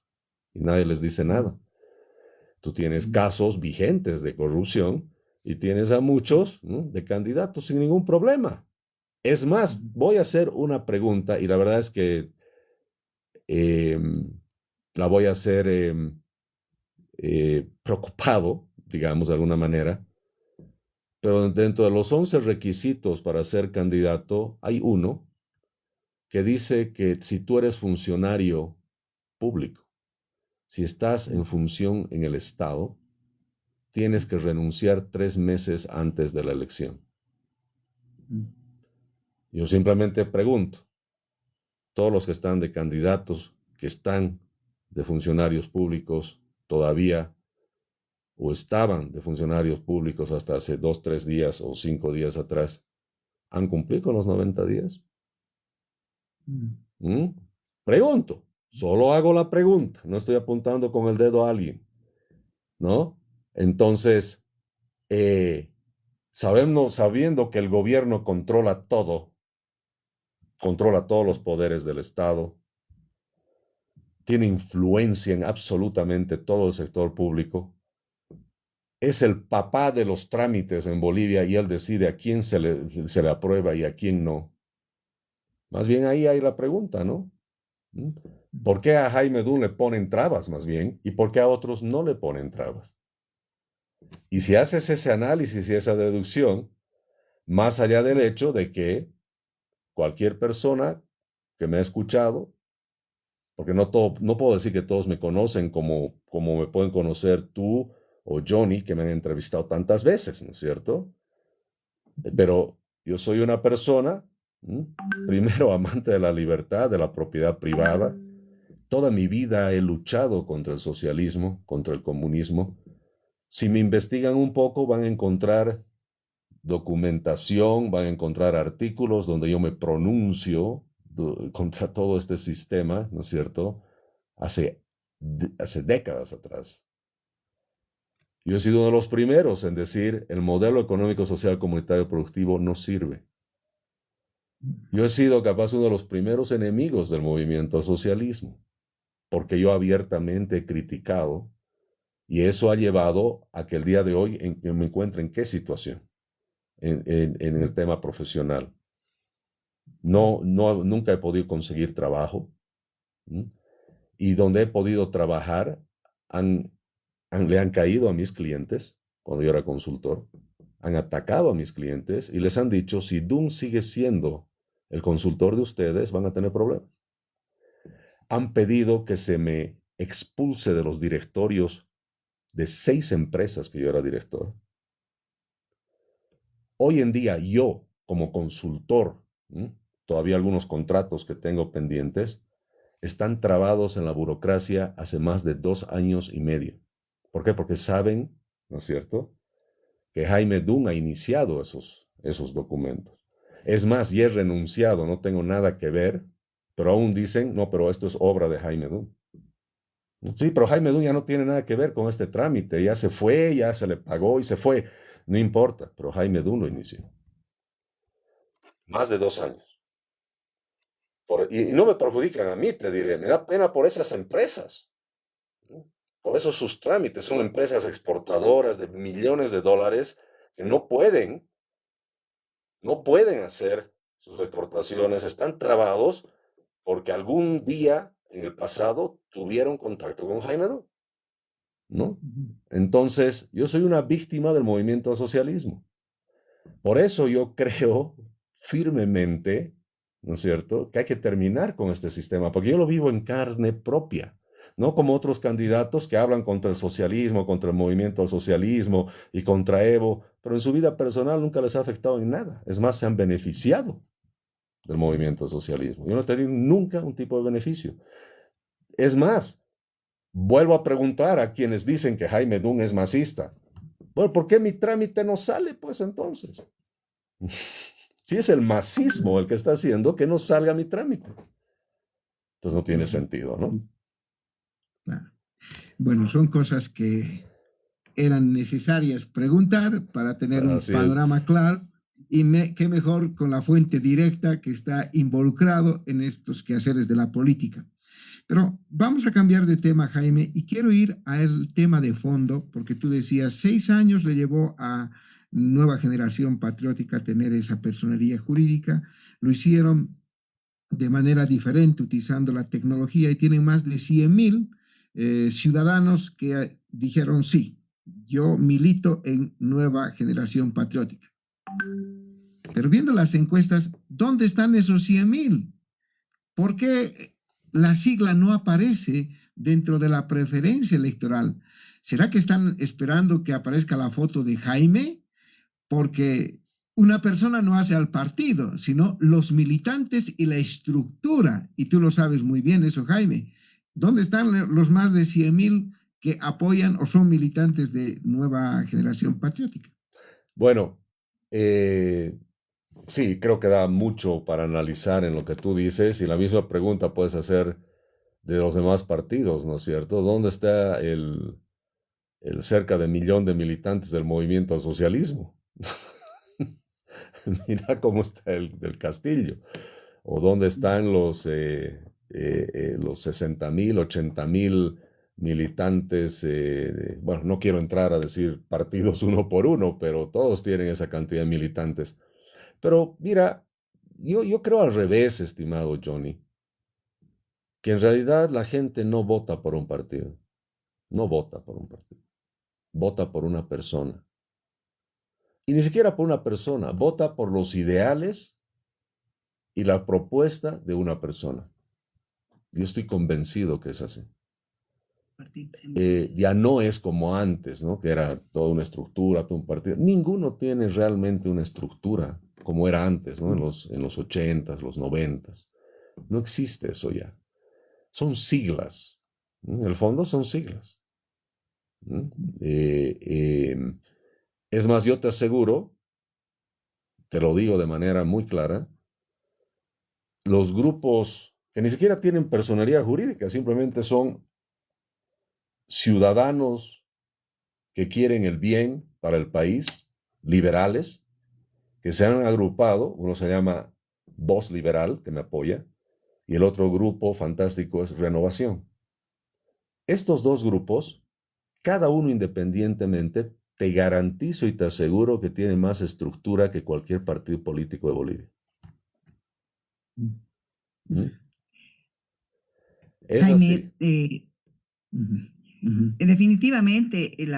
S3: y nadie les dice nada. Tú tienes casos vigentes de corrupción y tienes a muchos, ¿no?, de candidatos sin ningún problema. Es más, voy a hacer una pregunta y la verdad es que la voy a hacer preocupado, digamos de alguna manera, pero dentro de los 11 requisitos para ser candidato hay uno que dice que si tú eres funcionario público, si estás en función en el Estado, tienes que renunciar 3 meses antes de la elección. Yo simplemente pregunto, todos los que están de candidatos, que están de funcionarios públicos todavía, o estaban de funcionarios públicos hasta hace 2, 3 días o 5 días atrás, ¿han cumplido con los 90 días? ¿Mm? Pregunto, solo hago la pregunta, no estoy apuntando con el dedo a alguien, ¿no? Entonces, sabiendo que el gobierno controla todo, controla todos los poderes del Estado, tiene influencia en absolutamente todo el sector público, es el papá de los trámites en Bolivia y él decide a quién se le aprueba y a quién no. Más bien ahí hay la pregunta, ¿no? ¿Por qué a Jaime Dunn le ponen trabas más bien y por qué a otros no le ponen trabas? Y si haces ese análisis y esa deducción, más allá del hecho de que cualquier persona que me ha escuchado, porque no puedo decir que todos me conocen como me pueden conocer tú o Johnny, que me han entrevistado tantas veces, ¿no es cierto? Pero yo soy una persona, primero amante de la libertad, de la propiedad privada. Toda mi vida he luchado contra el socialismo, contra el comunismo. Si me investigan un poco, van a encontrar documentación, van a encontrar artículos donde yo me pronuncio contra todo este sistema, ¿no es cierto? Hace décadas atrás. Yo he sido uno de los primeros en decir el modelo económico, social, comunitario, productivo no sirve. Yo he sido capaz uno de los primeros enemigos del movimiento al socialismo, porque yo abiertamente he criticado y eso ha llevado a que el día de hoy me encuentre en qué situación en el tema profesional. Nunca he podido conseguir trabajo, y donde he podido trabajar le han caído a mis clientes cuando yo era consultor, han atacado a mis clientes y les han dicho, si Dunn sigue siendo el consultor de ustedes, van a tener problemas. Han pedido que se me expulse de los directorios de 6 empresas que yo era director. Hoy en día yo, como consultor, todavía algunos contratos que tengo pendientes, están trabados en la burocracia hace más de 2 años y medio. ¿Por qué? Porque saben, ¿no es cierto?, que Jaime Dunn ha iniciado esos documentos. Es más, ya he renunciado, no tengo nada que ver, pero aún dicen, no, pero esto es obra de Jaime Dun. Sí, pero Jaime Dun ya no tiene nada que ver con este trámite, ya se fue, ya se le pagó y se fue. No importa, pero Jaime Dun lo inició. Más de 2 años. Y no me perjudican a mí, te diré, me da pena por esas empresas. Por eso sus trámites son empresas exportadoras de millones de dólares que no pueden hacer sus exportaciones, están trabados porque algún día en el pasado tuvieron contacto con Jaime Dun, ¿no? Entonces, yo soy una víctima del movimiento al socialismo. Por eso yo creo firmemente, ¿no es cierto?, que hay que terminar con este sistema, porque yo lo vivo en carne propia, no como otros candidatos que hablan contra el socialismo, contra el movimiento al socialismo y contra Evo, pero en su vida personal nunca les ha afectado en nada. Es más, se han beneficiado del movimiento al socialismo. Yo no he tenido nunca un tipo de beneficio. Es más, vuelvo a preguntar a quienes dicen que Jaime Dun es masista. Bueno, ¿por qué mi trámite no sale, pues, entonces? Si es el masismo el que está haciendo que no salga mi trámite. Entonces no tiene sentido, ¿no?
S2: Claro. Bueno, son cosas que eran necesarias preguntar para tener un
S3: Así es.
S2: panorama claro y qué mejor con la fuente directa que está involucrado en estos quehaceres de la política. Pero vamos a cambiar de tema, Jaime, y quiero ir al tema de fondo, porque tú decías, 6 años le llevó a Nueva Generación Patriótica tener esa personería jurídica, lo hicieron de manera diferente utilizando la tecnología y tienen más de 100,000 ciudadanos que dijeron sí, yo milito en Nueva Generación Patriótica. Pero viendo las encuestas, ¿dónde están esos 100,000? ¿Por qué la sigla no aparece dentro de la preferencia electoral? ¿Será que están esperando que aparezca la foto de Jaime? Porque una persona no hace al partido, sino los militantes y la estructura. Y tú lo sabes muy bien eso, Jaime. ¿Dónde están los más de 100,000 que apoyan o son militantes de Nueva Generación Patriótica?
S3: Bueno, sí, creo que da mucho para analizar en lo que tú dices y la misma pregunta puedes hacer de los demás partidos, ¿no es cierto? ¿Dónde está el cerca de 1,000,000 de militantes del movimiento al socialismo? Mira cómo está el del Castillo. O dónde están los 60,000, 80,000 militantes. Bueno, no quiero entrar a decir partidos uno por uno, pero todos tienen esa cantidad de militantes. Pero mira, yo creo al revés, estimado Johnny, que en realidad la gente no vota por un partido, no vota por un partido, vota por una persona. Y ni siquiera por una persona, vota por los ideales y la propuesta de una persona. Yo estoy convencido que es así. Ya no es como antes, ¿no? Que era toda una estructura, todo un partido. Ninguno tiene realmente una estructura como era antes, ¿no? En los 80s, los 90s. No existe eso ya. Son siglas. ¿No? En el fondo son siglas. ¿No? Es más, yo te aseguro, te lo digo de manera muy clara, los grupos que ni siquiera tienen personalidad jurídica, simplemente son ciudadanos que quieren el bien para el país, liberales, que se han agrupado, uno se llama Voz Liberal, que me apoya, y el otro grupo fantástico es Renovación. Estos dos grupos, cada uno independientemente, te garantizo y te aseguro que tiene más estructura que cualquier partido político de Bolivia. ¿Mm? Es
S1: Jaime,
S3: así.
S1: definitivamente el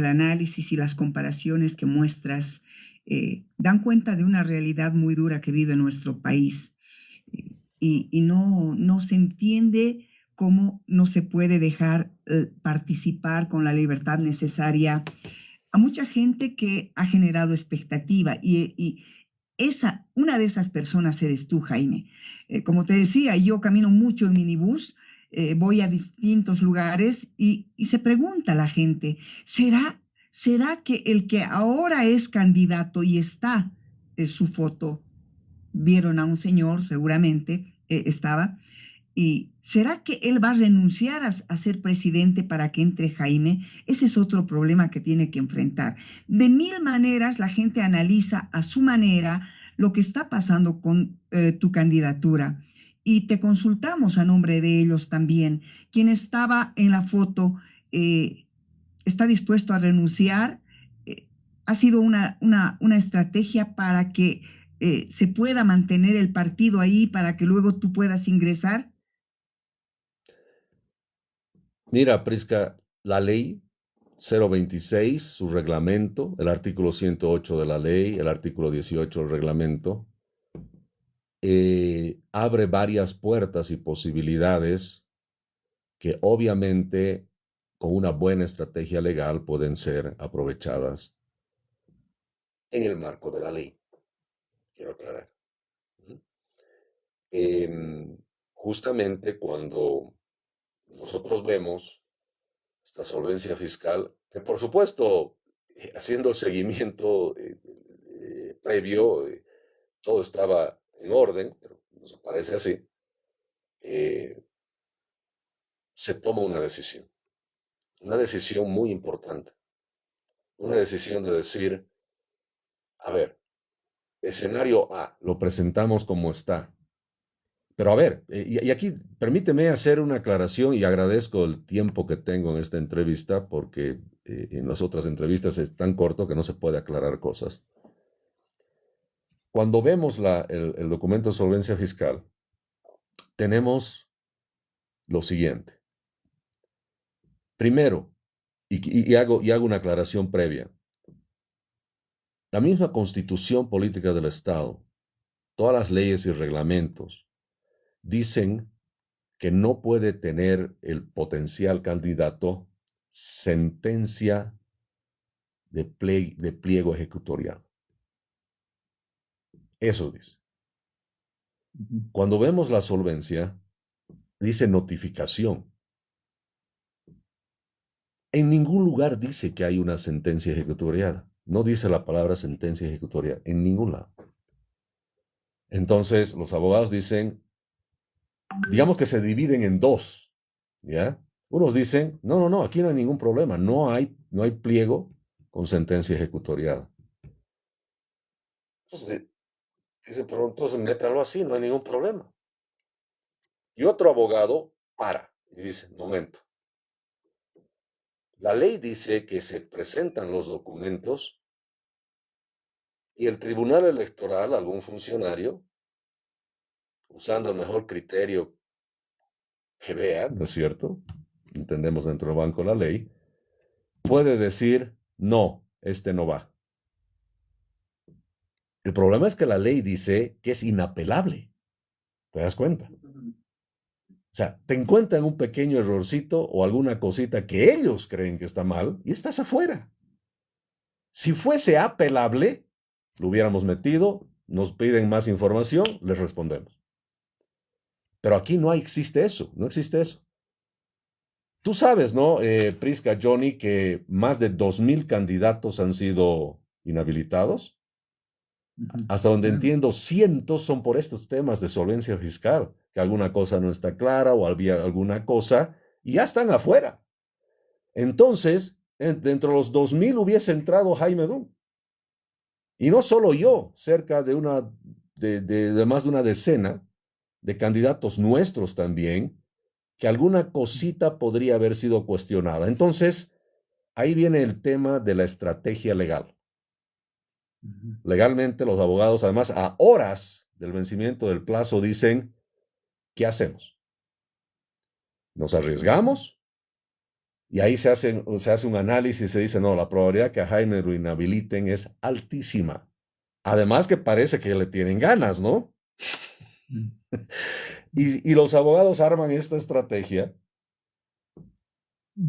S1: análisis y las comparaciones que muestras dan cuenta de una realidad muy dura que vive nuestro país y no se entiende cómo no se puede dejar participar con la libertad necesaria a mucha gente que ha generado expectativa y una de esas personas eres tú, Jaime. Como te decía, yo camino mucho en minibús, voy a distintos lugares y se pregunta la gente, ¿será que el que ahora es candidato y está su foto, vieron a un señor, seguramente estaba, y ¿será que él va a renunciar a ser presidente para que entre Jaime? Ese es otro problema que tiene que enfrentar. De mil maneras la gente analiza a su manera lo que está pasando con tu candidatura. Y te consultamos a nombre de ellos también. Quien estaba en la foto está dispuesto a renunciar. Ha sido una estrategia para que se pueda mantener el partido ahí, para que luego tú puedas ingresar.
S3: Mira, Prisca, la ley 026, su reglamento, el artículo 108 de la ley, el artículo 18 del reglamento, abre varias puertas y posibilidades que obviamente con una buena estrategia legal pueden ser aprovechadas en el marco de la ley. Quiero aclarar. Justamente cuando nosotros vemos esta solvencia fiscal, que por supuesto, haciendo el seguimiento previo, todo estaba en orden, pero nos parece así, se toma una decisión muy importante, una decisión de decir, a ver, escenario A, lo presentamos como está. Pero a ver, y aquí permíteme hacer una aclaración y agradezco el tiempo que tengo en esta entrevista porque en las otras entrevistas es tan corto que no se puede aclarar cosas. Cuando vemos el documento de solvencia fiscal, tenemos lo siguiente. Primero, y hago una aclaración previa. La misma Constitución Política del Estado, todas las leyes y reglamentos, dicen que no puede tener el potencial candidato sentencia de pliego ejecutoriado. Eso dice. Cuando vemos la solvencia, dice notificación. En ningún lugar dice que hay una sentencia ejecutoriada. No dice la palabra sentencia ejecutoriada, en ningún lado. Entonces, los abogados dicen, digamos que se dividen en dos, ¿ya? Unos dicen, no, aquí no hay ningún problema, no hay pliego con sentencia ejecutoriada. Entonces, dicen, pero entonces métalo así, no hay ningún problema. Y otro abogado para y dice, momento, la ley dice que se presentan los documentos y el tribunal electoral, algún funcionario, usando el mejor criterio que vea, ¿no es cierto? Entendemos dentro del banco la ley, puede decir, no, este no va. El problema es que la ley dice que es inapelable. ¿Te das cuenta? O sea, te encuentran un pequeño errorcito o alguna cosita que ellos creen que está mal y estás afuera. Si fuese apelable, lo hubiéramos metido, nos piden más información, les respondemos. Pero aquí no existe eso, no existe eso. Tú sabes, ¿no, Prisca, Johnny, que más de 2,000 candidatos han sido inhabilitados? Hasta donde entiendo, cientos son por estos temas de solvencia fiscal, que alguna cosa no está clara o había alguna cosa y ya están afuera. Entonces, dentro de los 2,000 hubiese entrado Jaime Dunn. Y no solo yo, cerca de más de una decena de candidatos nuestros también, que alguna cosita podría haber sido cuestionada. Entonces, ahí viene el tema de la estrategia legal. Legalmente, los abogados, además, a horas del vencimiento del plazo, dicen, ¿qué hacemos? ¿Nos arriesgamos? Y ahí se hace un análisis y se dice, no, la probabilidad que a Jaime lo inhabiliten es altísima. Además que parece que le tienen ganas, ¿no? Y los abogados arman esta estrategia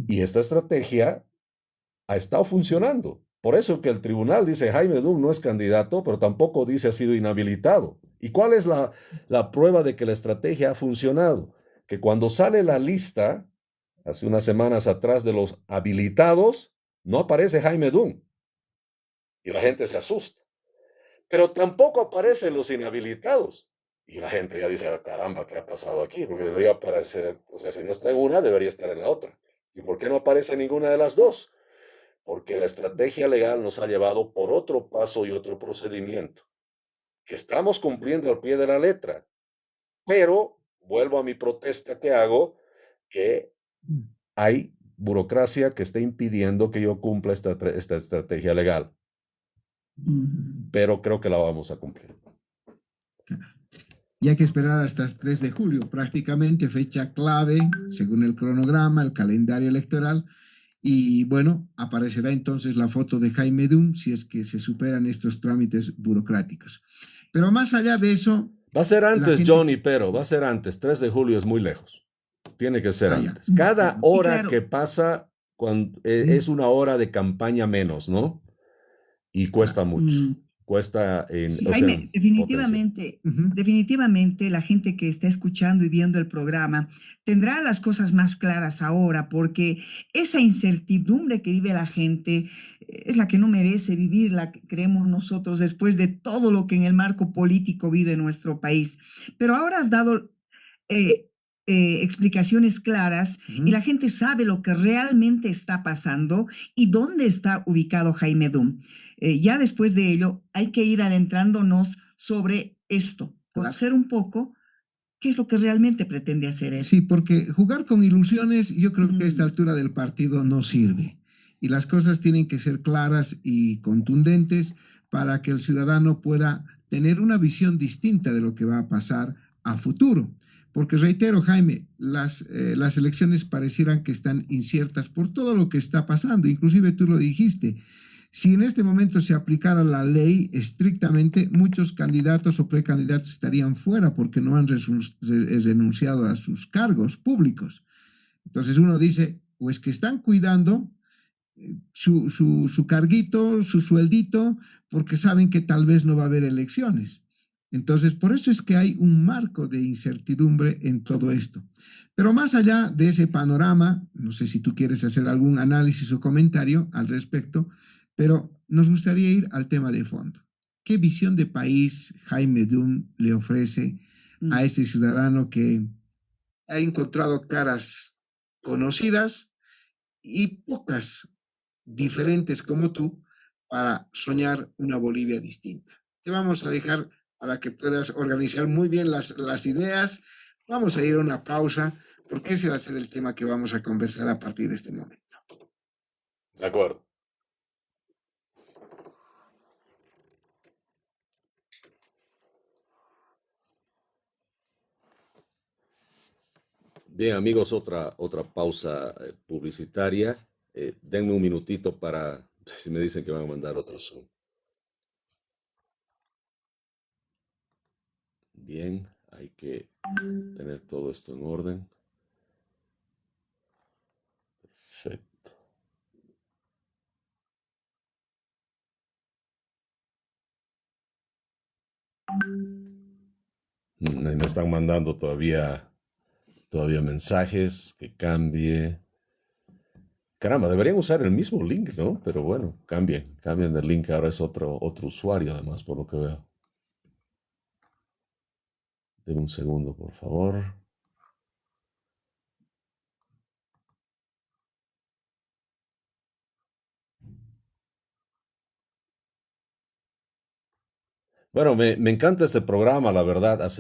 S3: y esta estrategia ha estado funcionando. Por eso que el tribunal dice Jaime Dunn no es candidato, pero tampoco dice ha sido inhabilitado. ¿Y cuál es la prueba de que la estrategia ha funcionado? Que cuando sale la lista, hace unas semanas atrás, de los habilitados, no aparece Jaime Dunn. Y la gente se asusta. pero tampoco aparecen los inhabilitados. Y la gente ya dice, "Ah, caramba, ¿qué ha pasado aquí?" Porque debería aparecer, o sea, si no está en una, debería estar en la otra. ¿Y por qué no aparece ninguna de las dos? Porque la estrategia legal nos ha llevado por otro paso y otro procedimiento, que estamos cumpliendo al pie de la letra, pero vuelvo a mi protesta que hago, que hay burocracia que está impidiendo que yo cumpla esta estrategia legal, pero creo que la vamos a cumplir.
S2: Y hay que esperar hasta el 3 de julio, prácticamente fecha clave, según el cronograma, el calendario electoral. Y bueno, aparecerá entonces la foto de Jaime Dum si es que se superan estos trámites burocráticos. Pero más allá de eso,
S3: Va a ser
S2: la
S3: antes,
S2: gente...
S3: Johnny, pero va a ser antes. 3 de julio es muy lejos. Tiene que ser
S2: Ah, ya.
S3: antes. Cada
S1: Y
S3: hora
S1: claro,
S3: que pasa es una hora de campaña menos, ¿no? Y cuesta mucho. Cuesta,
S2: Sí.
S3: o sea,
S1: Jaime,
S3: en potencia.
S1: definitivamente la gente que está escuchando y viendo el programa tendrá las cosas más claras ahora, porque esa incertidumbre que vive la gente es la que no merece vivir, la que creemos nosotros después de todo lo que en el marco político vive nuestro país. Pero ahora has dado eh, explicaciones claras y la gente sabe lo que realmente está pasando y dónde está ubicado Jaime Dum. Ya después de ello, hay que ir adentrándonos sobre esto, conocer un poco qué es lo que realmente pretende hacer él. Sí, porque jugar con ilusiones, yo creo que a esta altura del partido no sirve. Y las cosas tienen que ser claras y contundentes para que el ciudadano pueda tener una visión distinta de lo que va a pasar a futuro. Porque reitero, Jaime, las elecciones parecieran que están inciertas por todo lo que está pasando. Inclusive tú lo dijiste, si en este momento se aplicara la ley estrictamente, muchos candidatos o precandidatos estarían fuera porque no han renunciado a sus cargos públicos. Entonces uno dice, pues que están cuidando su carguito, su sueldito, porque saben que tal vez no va a haber elecciones. Entonces, por eso es que hay un marco de incertidumbre en todo esto. Pero más allá de ese panorama, no sé si tú quieres hacer algún análisis o comentario al respecto, pero nos gustaría ir al tema de fondo. ¿Qué visión de país Jaime Dum le ofrece a ese ciudadano que ha encontrado caras conocidas y pocas diferentes como tú para soñar una Bolivia distinta? Te vamos a dejar para que puedas organizar muy bien las ideas. Vamos a ir a una pausa porque ese va a ser el tema que vamos a conversar a partir de este momento.
S3: De acuerdo. Bien, amigos, otra pausa publicitaria. Denme un minutito para, si me dicen que van a mandar otro Zoom. Bien, hay que tener todo esto en orden. Perfecto. Me están mandando todavía mensajes que cambie. Caramba, deberían usar el mismo link, ¿no? Pero bueno, cambien el link. Ahora es otro usuario, además, por lo que veo. Denme un segundo, por favor. Bueno, me encanta este programa, la verdad.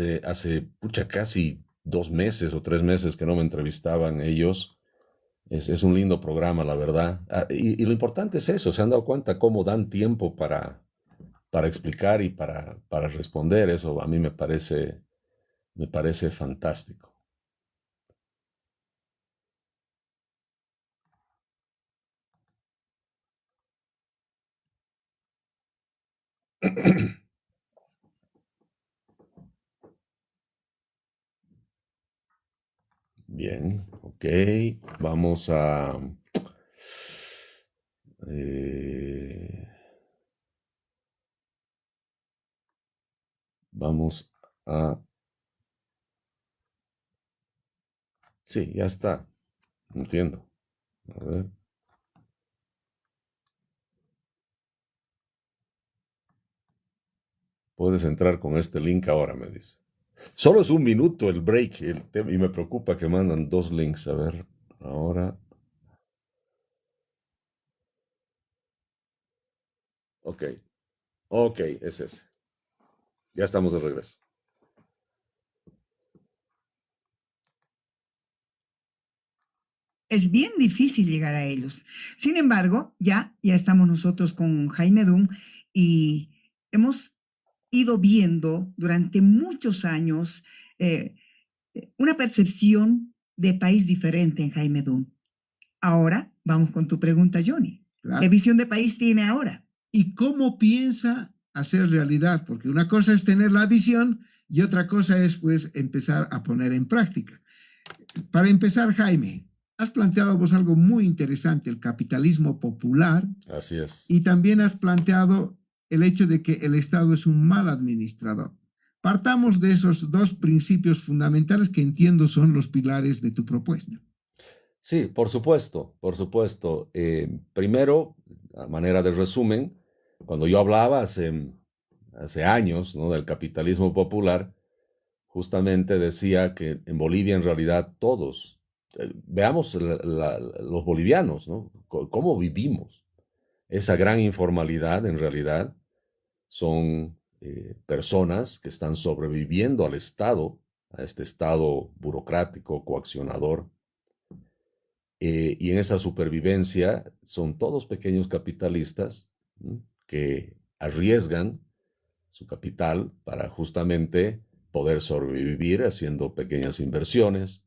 S3: Pucha, casi 2 meses o 3 meses que no me entrevistaban ellos. Es un lindo programa, la verdad. Y lo importante es eso, se han dado cuenta cómo dan tiempo para explicar y para responder. Eso a mí me parece fantástico. Bien, ok. Vamos a... eh, vamos a... Sí, ya está. Entiendo. A ver. Puedes entrar con este link ahora, me dice. Solo es un minuto el break y me preocupa que mandan 2 links. A ver, ahora. Ok, es ese. Ya estamos de regreso.
S1: Es bien difícil llegar a ellos. Sin embargo, ya estamos nosotros con Jaime Dunn y hemos ido viendo durante muchos años una percepción de país diferente en Jaime Dunn. Ahora vamos con tu pregunta, Johnny.
S2: Claro.
S1: ¿Qué visión de país tiene ahora?
S2: ¿Y cómo piensa hacer realidad? Porque una cosa es tener la visión y otra cosa es, pues, empezar a poner en práctica. Para empezar, Jaime, has planteado vos algo muy interesante, el capitalismo popular,
S3: Así es.
S2: y también has planteado el hecho de que el Estado es un mal administrador. Partamos de esos 2 principios fundamentales que entiendo son los pilares de tu propuesta.
S3: Sí, por supuesto, por supuesto. Primero, a manera de resumen, cuando yo hablaba hace años, ¿no?, del capitalismo popular, justamente decía que en Bolivia en realidad todos, veamos los bolivianos, ¿no? Cómo vivimos. Esa gran informalidad en realidad son personas que están sobreviviendo al Estado, a este Estado burocrático, coaccionador. Y en esa supervivencia son todos pequeños capitalistas, ¿no?, que arriesgan su capital para justamente poder sobrevivir haciendo pequeñas inversiones.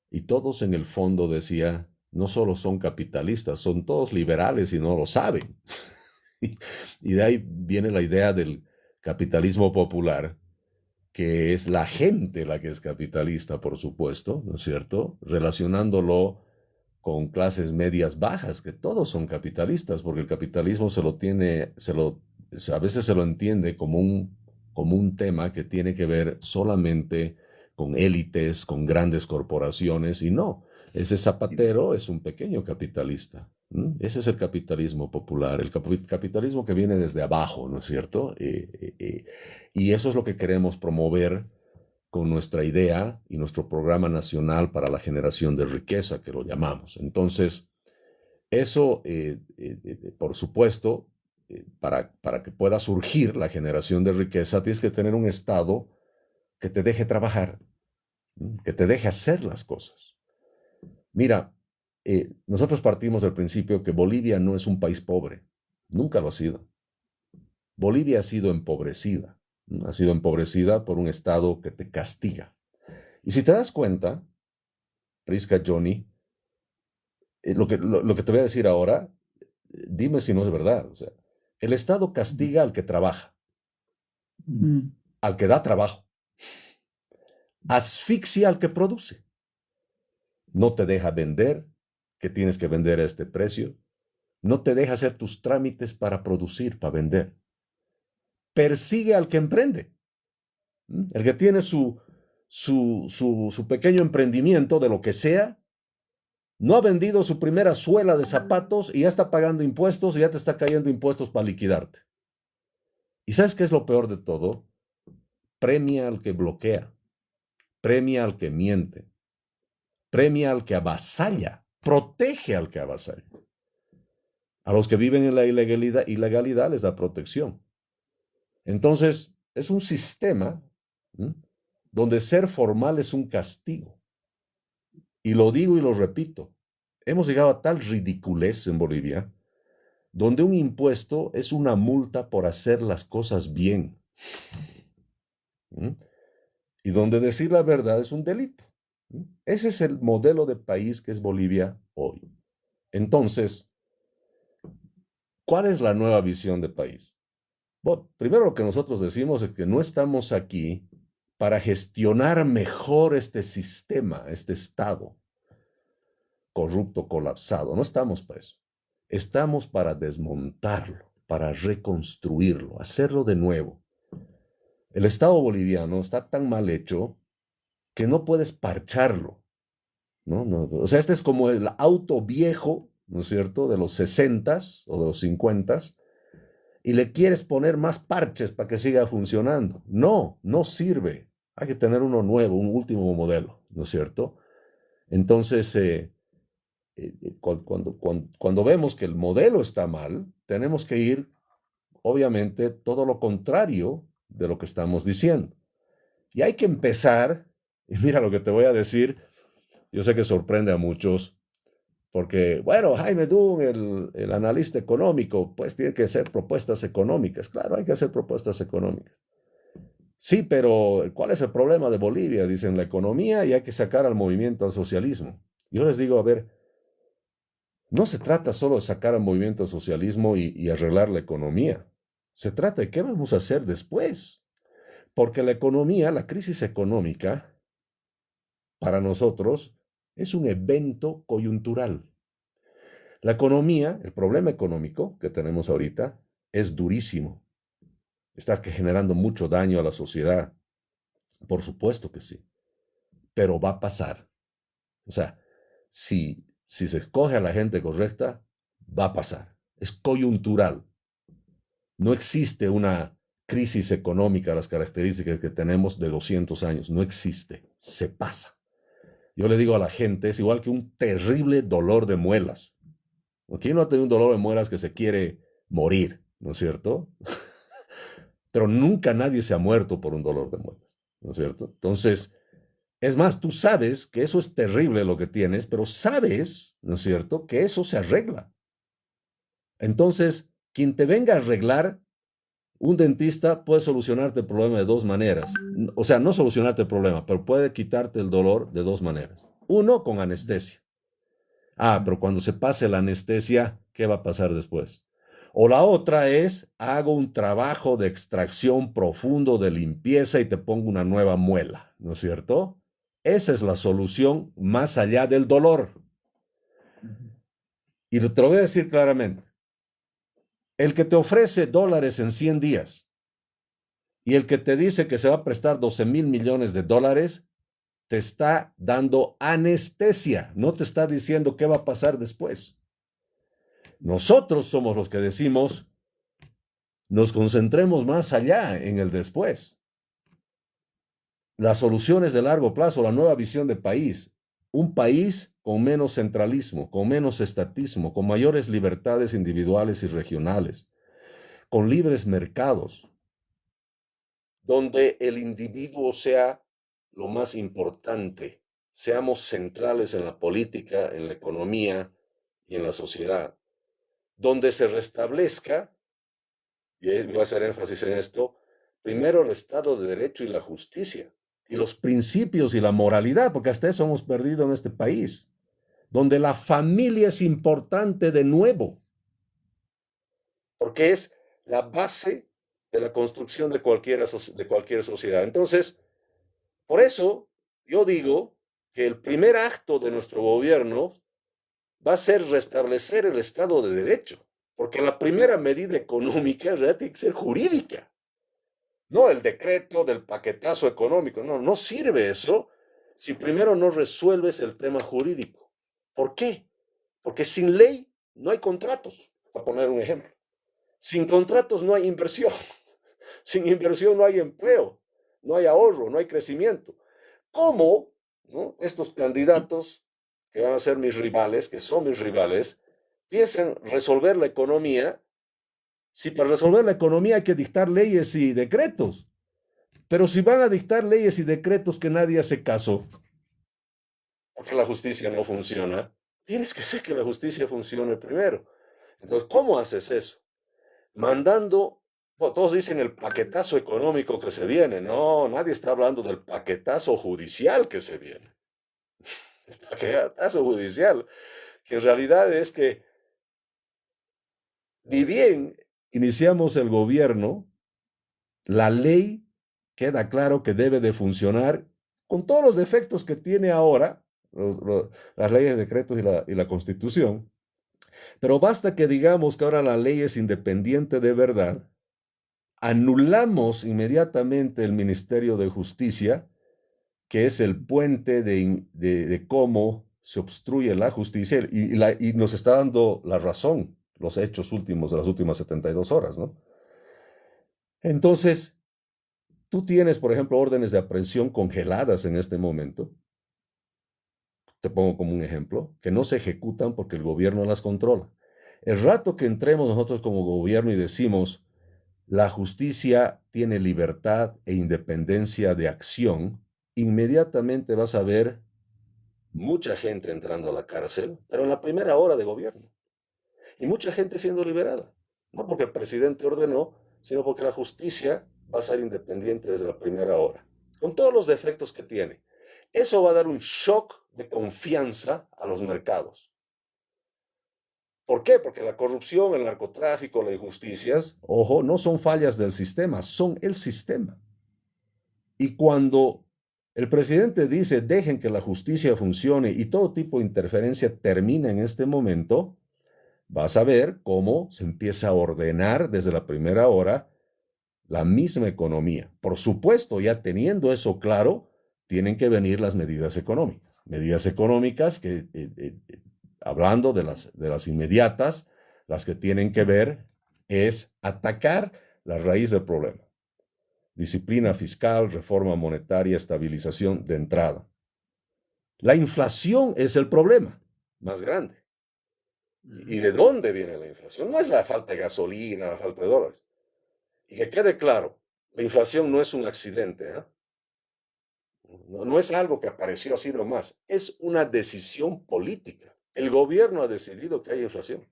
S3: Y todos en el fondo, decía, no solo son capitalistas, son todos liberales y no lo saben. Y de ahí viene la idea del capitalismo popular, que es la gente la que es capitalista, por supuesto, ¿no es cierto? Relacionándolo con clases medias bajas, que todos son capitalistas, porque el capitalismo a veces se lo entiende como un tema que tiene que ver solamente con élites, con grandes corporaciones, y no, ese zapatero es un pequeño capitalista. Ese es el capitalismo popular, el capitalismo que viene desde abajo, ¿no es cierto? Y eso es lo que queremos promover con nuestra idea y nuestro programa nacional para la generación de riqueza, que lo llamamos. Entonces, eso, por supuesto, para que pueda surgir la generación de riqueza, tienes que tener un Estado que te deje trabajar, que te deje hacer las cosas. Mira, nosotros partimos del principio que Bolivia no es un país pobre, nunca lo ha sido. Bolivia ha sido empobrecida. Ha sido empobrecida por un Estado que te castiga. Y si te das cuenta, Prisca, Johnny, lo que te voy a decir ahora, dime si no es verdad. O sea, el Estado castiga al que trabaja, al que da trabajo, asfixia al que produce. No te deja vender, que tienes que vender a este precio. No te deja hacer tus trámites para producir, para vender. Persigue al que emprende. El que tiene su pequeño emprendimiento de lo que sea, no ha vendido su primera suela de zapatos y ya está pagando impuestos y ya te está cayendo impuestos para liquidarte. ¿Y sabes qué es lo peor de todo? Premia al que bloquea, premia al que miente, premia al que avasalla, protege al que avasalla. A los que viven en la ilegalidad les da protección. Entonces, es un sistema donde ser formal es un castigo. Y lo digo y lo repito, hemos llegado a tal ridiculez en Bolivia, donde un impuesto es una multa por hacer las cosas bien. Y donde decir la verdad es un delito. Ese es el modelo de país que es Bolivia hoy. Entonces, ¿cuál es la nueva visión de país? Bueno, primero lo que nosotros decimos es que no estamos aquí para gestionar mejor este sistema, este Estado corrupto, colapsado. No estamos para eso. Estamos para desmontarlo, para reconstruirlo, hacerlo de nuevo. El Estado boliviano está tan mal hecho que no puedes parcharlo. ¿No? O sea, este es como el auto viejo, ¿no es cierto?, de los 60s o de los 50s,
S4: y le quieres poner más parches para que siga funcionando. No, no sirve. Hay que tener uno nuevo, un último modelo, ¿no es cierto? Entonces, cuando vemos que el modelo está mal, tenemos que ir, obviamente, todo lo contrario de lo que estamos diciendo. Y hay que empezar, y mira lo que te voy a decir, yo sé que sorprende a muchos, porque, bueno, Jaime Dunn, el analista económico, pues tiene que hacer propuestas económicas. Claro, hay que hacer propuestas económicas. Sí, pero ¿cuál es el problema de Bolivia? Dicen la economía y hay que sacar al movimiento al socialismo. Yo les digo, a ver, no se trata solo de sacar al movimiento al socialismo y arreglar la economía. Se trata de qué vamos a hacer después. Porque la economía, la crisis económica, para nosotros es un evento coyuntural. La economía, el problema económico que tenemos ahorita es durísimo. Está generando mucho daño a la sociedad. Por supuesto que sí. Pero va a pasar. O sea, si se escoge a la gente correcta, va a pasar. Es coyuntural. No existe una crisis económica, las características que tenemos de 200 años. No existe. Se pasa. Yo le digo a la gente, es igual que un terrible dolor de muelas. ¿Quién no ha tenido un dolor de muelas que se quiere morir? ¿No es cierto? Pero nunca nadie se ha muerto por un dolor de muelas. ¿No es cierto? Entonces, es más, tú sabes que eso es terrible lo que tienes, pero sabes, ¿no es cierto?, que eso se arregla. Entonces, quien te venga a arreglar, un dentista puede solucionarte el problema de dos maneras. O sea, no solucionarte el problema, pero puede quitarte el dolor de dos maneras. Uno, con anestesia. Pero cuando se pase la anestesia, ¿qué va a pasar después? O la otra es, hago un trabajo de extracción profundo, de limpieza y te pongo una nueva muela, ¿no es cierto? Esa es la solución más allá del dolor. Y te lo voy a decir claramente. El que te ofrece dólares en 100 días y el que te dice que se va a prestar 12,000 millones de dólares, te está dando anestesia, no te está diciendo qué va a pasar después. Nosotros somos los que decimos, nos concentremos más allá en el después. Las soluciones de largo plazo, la nueva visión de país, un país con menos centralismo, con menos estatismo, con mayores libertades individuales y regionales, con libres mercados, donde el individuo sea lo más importante, seamos centrales en la política, en la economía y en la sociedad, donde se restablezca, y voy a hacer énfasis en esto, primero el Estado de Derecho y la justicia, y los principios y la moralidad, porque hasta eso hemos perdido en este país, donde la familia es importante de nuevo, porque es la base de la construcción de cualquier sociedad. Entonces, por eso yo digo que el primer acto de nuestro gobierno va a ser restablecer el Estado de Derecho, porque la primera medida económica en realidad tiene que ser jurídica, no el decreto del paquetazo económico. No sirve eso si primero no resuelves el tema jurídico. ¿Por qué? Porque sin ley no hay contratos, para poner un ejemplo. Sin contratos no hay inversión. Sin inversión no hay empleo, no hay ahorro, no hay crecimiento. ¿Cómo, no, estos candidatos que van a ser mis rivales, que son mis rivales, piensan resolver la economía? Si para resolver la economía hay que dictar leyes y decretos, pero si van a dictar leyes y decretos que nadie hace caso, porque la justicia no funciona, tienes que hacer que la justicia funcione primero. Entonces, ¿cómo haces eso? Mandando, todos dicen el paquetazo económico que se viene. No, nadie está hablando del paquetazo judicial que se viene. El paquetazo judicial, que en realidad es que ni bien iniciamos el gobierno, la ley queda claro que debe de funcionar con todos los defectos que tiene ahora, las leyes, decretos y la Constitución. Pero basta que digamos que ahora la ley es independiente de verdad, anulamos inmediatamente el Ministerio de Justicia, que es el puente de cómo se obstruye la justicia, y nos está dando la razón los hechos últimos de las últimas 72 horas, ¿no? Entonces, tú tienes, por ejemplo, órdenes de aprehensión congeladas en este momento. Te pongo como un ejemplo, que no se ejecutan porque el gobierno las controla. El rato que entremos nosotros como gobierno y decimos, la justicia tiene libertad e independencia de acción, inmediatamente vas a ver mucha gente entrando a la cárcel, pero en la primera hora de gobierno. Y mucha gente siendo liberada. No porque el presidente ordenó, sino porque la justicia va a ser independiente desde la primera hora. Con todos los defectos que tiene. Eso va a dar un shock de confianza a los mercados. ¿Por qué? Porque la corrupción, el narcotráfico, las injusticias, ojo, no son fallas del sistema, son el sistema. Y cuando el presidente dice, dejen que la justicia funcione y todo tipo de interferencia termina en este momento, vas a ver cómo se empieza a ordenar desde la primera hora la misma economía. Por supuesto, ya teniendo eso claro, tienen que venir las medidas económicas. Medidas económicas que, hablando de las inmediatas, las que tienen que ver es atacar la raíz del problema. Disciplina fiscal, reforma monetaria, estabilización de entrada. La inflación es el problema más grande. ¿Y de dónde viene la inflación? No es la falta de gasolina, la falta de dólares. Y que quede claro, la inflación no es un accidente, ¿eh? No es algo que apareció así nomás, es una decisión política. El gobierno ha decidido que hay inflación.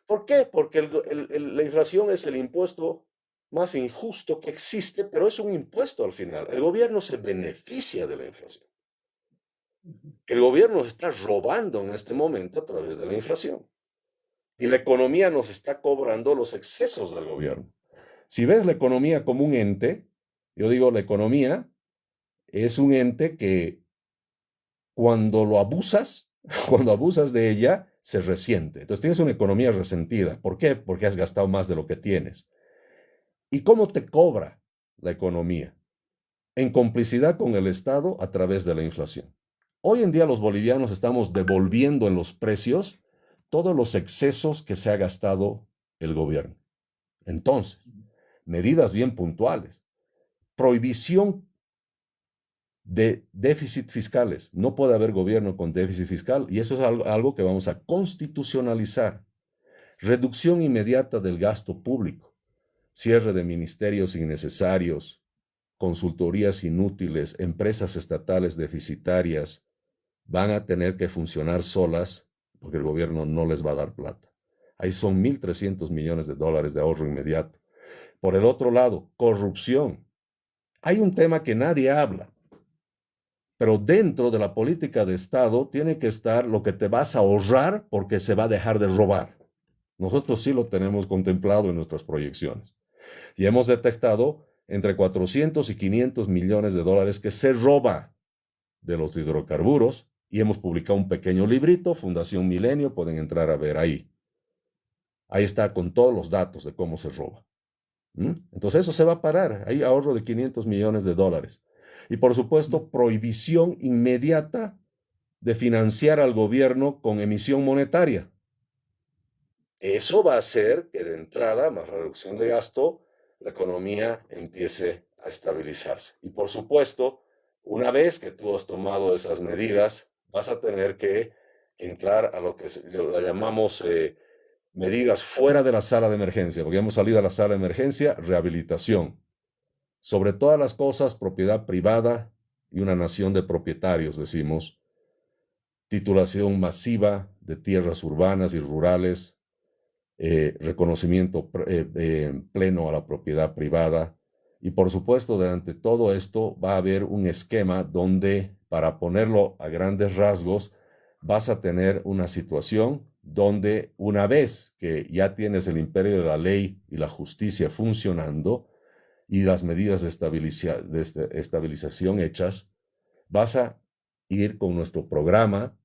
S4: ¿Por qué? Porque la inflación es el impuesto más injusto que existe, pero es un impuesto al final. El gobierno se beneficia de la inflación. El gobierno está robando en este momento a través de la inflación. Y la economía nos está cobrando los excesos del gobierno. Si ves la economía como un ente, yo digo, la economía es un ente que cuando lo abusas, cuando abusas de ella, se resiente. Entonces tienes una economía resentida. ¿Por qué? Porque has gastado más de lo que tienes. ¿Y cómo te cobra la economía? En complicidad con el Estado a través de la inflación. Hoy en día los bolivianos estamos devolviendo en los precios todos los excesos que se ha gastado el gobierno. Entonces, medidas bien puntuales. Prohibición de déficit fiscales. No puede haber gobierno con déficit fiscal y eso es algo que vamos a constitucionalizar. Reducción inmediata del gasto público. Cierre de ministerios innecesarios, consultorías inútiles, empresas estatales deficitarias van a tener que funcionar solas porque el gobierno no les va a dar plata. Ahí son 1.300 millones de dólares de ahorro inmediato. Por el otro lado, corrupción. Hay un tema que nadie habla, pero dentro de la política de Estado tiene que estar lo que te vas a ahorrar porque se va a dejar de robar. Nosotros sí lo tenemos contemplado en nuestras proyecciones. Y hemos detectado entre 400 y 500 millones de dólares que se roba de los hidrocarburos y hemos publicado un pequeño librito, Fundación Milenio, pueden entrar a ver ahí. Ahí está con todos los datos de cómo se roba. Entonces eso se va a parar. Hay ahorro de 500 millones de dólares. Y por supuesto, prohibición inmediata de financiar al gobierno con emisión monetaria. Eso va a hacer que de entrada, más reducción de gasto, la economía empiece a estabilizarse. Y por supuesto, una vez que tú has tomado esas medidas, vas a tener que entrar a lo que la llamamos medidas fuera de la sala de emergencia, porque hemos salido a la sala de emergencia, rehabilitación. Sobre todas las cosas, propiedad privada y una nación de propietarios, decimos. Titulación masiva de tierras urbanas y rurales, reconocimiento pleno a la propiedad privada. Y por supuesto, durante todo esto va a haber un esquema donde, para ponerlo a grandes rasgos, vas a tener una situación donde una vez que ya tienes el imperio de la ley y la justicia funcionando y las medidas de estabilización hechas, vas a ir con nuestro programa,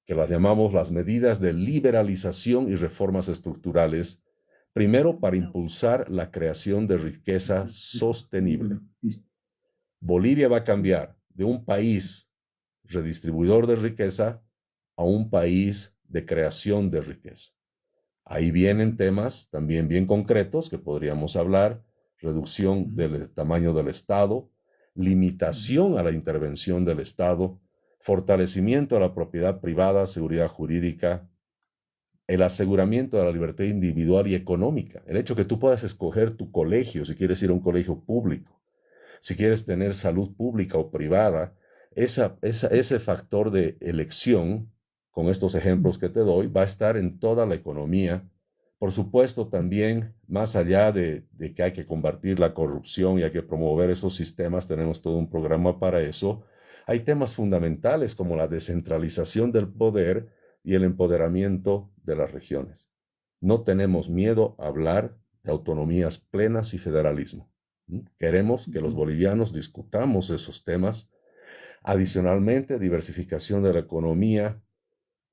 S4: que las llamamos las medidas de liberalización y reformas estructurales, primero para impulsar la creación de riqueza sostenible. Bolivia va a cambiar de un país redistribuidor de riqueza a un país de creación de riqueza. Ahí vienen temas también bien concretos que podríamos hablar, reducción del tamaño del Estado, limitación a la intervención del Estado, fortalecimiento de la propiedad privada, seguridad jurídica, el aseguramiento de la libertad individual y económica, el hecho que tú puedas escoger tu colegio, si quieres ir a un colegio público, si quieres tener salud pública o privada, ese factor de elección, con estos ejemplos que te doy, va a estar en toda la economía. Por supuesto, también, más allá de que hay que combatir la corrupción y hay que promover esos sistemas, tenemos todo un programa para eso, hay temas fundamentales como la descentralización del poder y el empoderamiento de las regiones. No tenemos miedo a hablar de autonomías plenas y federalismo. Queremos que los bolivianos discutamos esos temas. Adicionalmente, diversificación de la economía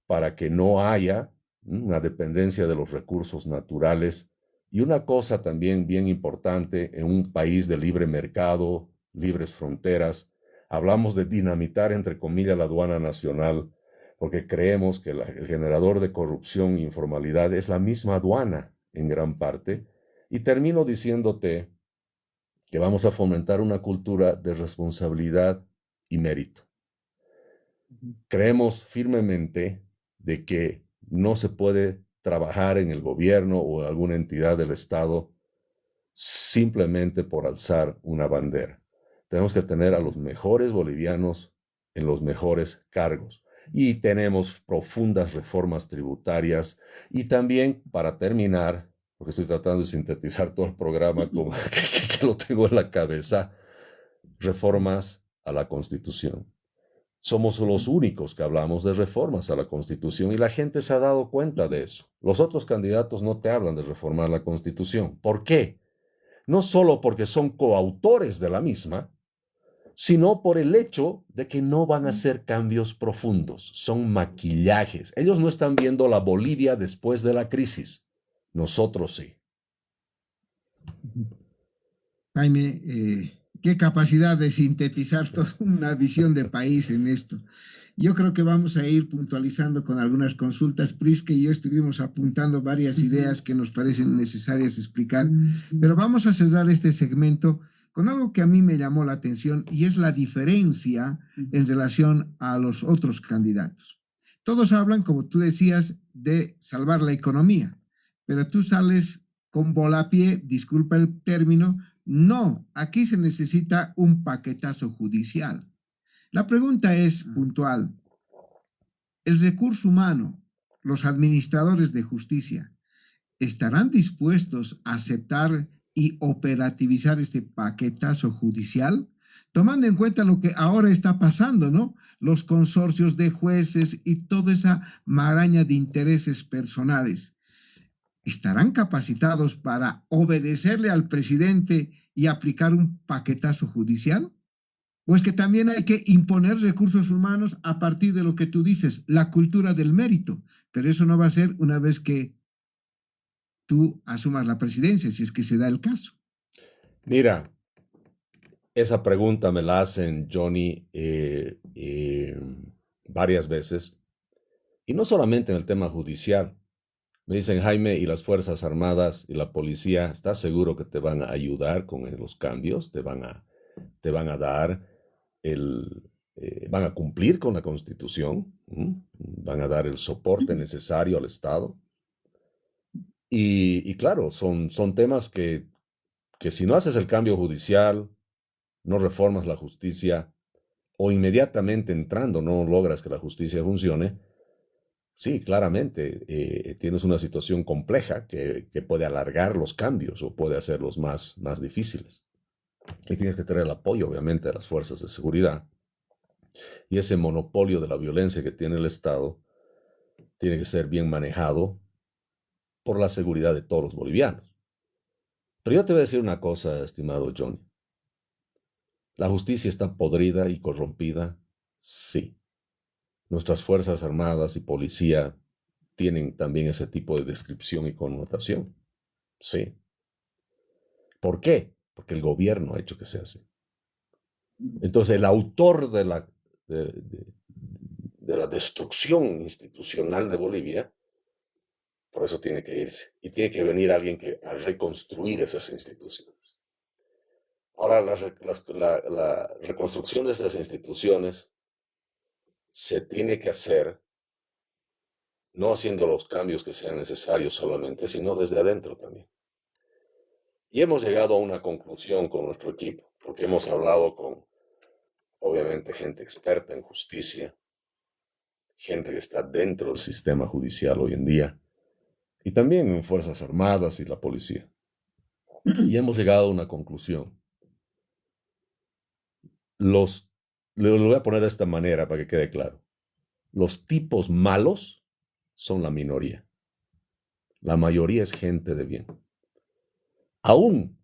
S4: para que no haya una dependencia de los recursos naturales. Y una cosa también bien importante en un país de libre mercado, libres fronteras, hablamos de dinamitar, entre comillas, la aduana nacional, porque creemos que el generador de corrupción e informalidad es la misma aduana en gran parte. Y termino diciéndote que vamos a fomentar una cultura de responsabilidad y mérito. Creemos firmemente de que no se puede trabajar en el gobierno o en alguna entidad del Estado simplemente por alzar una bandera. Tenemos que tener a los mejores bolivianos en los mejores cargos. Y tenemos profundas reformas tributarias. Y también, para terminar, porque estoy tratando de sintetizar todo el programa como que lo tengo en la cabeza, reformas a la Constitución. Somos los únicos que hablamos de reformas a la Constitución y la gente se ha dado cuenta de eso. Los otros candidatos no te hablan de reformar la Constitución. ¿Por qué? No solo porque son coautores de la misma, sino por el hecho de que no van a hacer cambios profundos. Son maquillajes. Ellos no están viendo la Bolivia después de la crisis. Nosotros sí.
S2: Jaime, qué capacidad de sintetizar toda una visión de país en esto. Yo creo que vamos a ir puntualizando con algunas consultas. Prisca y yo estuvimos apuntando varias ideas que nos parecen necesarias explicar, pero vamos a cerrar este segmento con algo que a mí me llamó la atención y es la diferencia en relación a los otros candidatos. Todos hablan, como tú decías, de salvar la economía, pero tú sales con volapié, disculpa el término. No, aquí se necesita un paquetazo judicial. La pregunta es puntual. ¿El recurso humano, los administradores de justicia, estarán dispuestos a aceptar y operativizar este paquetazo judicial? Tomando en cuenta lo que ahora está pasando, ¿no? Los consorcios de jueces y toda esa maraña de intereses personales. ¿Estarán capacitados para obedecerle al presidente y aplicar un paquetazo judicial? ¿O es que también hay que imponer recursos humanos a partir de lo que tú dices, la cultura del mérito? Pero eso no va a ser una vez que tú asumas la presidencia, si es que se da el caso.
S4: Mira, esa pregunta me la hacen, Johnny, varias veces. Y no solamente en el tema judicial. Me dicen, Jaime, ¿y las Fuerzas Armadas y la policía, estás seguro que te van a ayudar con los cambios? ¿Te van a dar van a cumplir con la Constitución? ¿Van a dar el soporte necesario al Estado? Y claro, son temas que si no haces el cambio judicial, no reformas la justicia, o inmediatamente entrando no logras que la justicia funcione, sí, claramente tienes una situación compleja que puede alargar los cambios o puede hacerlos más difíciles. Y tienes que tener el apoyo, obviamente, de las fuerzas de seguridad. Y ese monopolio de la violencia que tiene el Estado tiene que ser bien manejado por la seguridad de todos los bolivianos. Pero yo te voy a decir una cosa, estimado Johnny. ¿La justicia está podrida y corrompida? Sí. Nuestras Fuerzas Armadas y Policía tienen también ese tipo de descripción y connotación. Sí. ¿Por qué? Porque el gobierno ha hecho que sea así. Entonces, el autor de la destrucción institucional de Bolivia, por eso tiene que irse. Y tiene que venir alguien a reconstruir esas instituciones. Ahora, la reconstrucción de estas instituciones se tiene que hacer no haciendo los cambios que sean necesarios solamente, sino desde adentro también. Y hemos llegado a una conclusión con nuestro equipo, porque hemos hablado con, obviamente, gente experta en justicia, gente que está dentro del sistema judicial hoy en día, y también en Fuerzas Armadas y la policía. Y hemos llegado a una conclusión. Lo voy a poner de esta manera para que quede claro. Los tipos malos son la minoría. La mayoría es gente de bien. Aún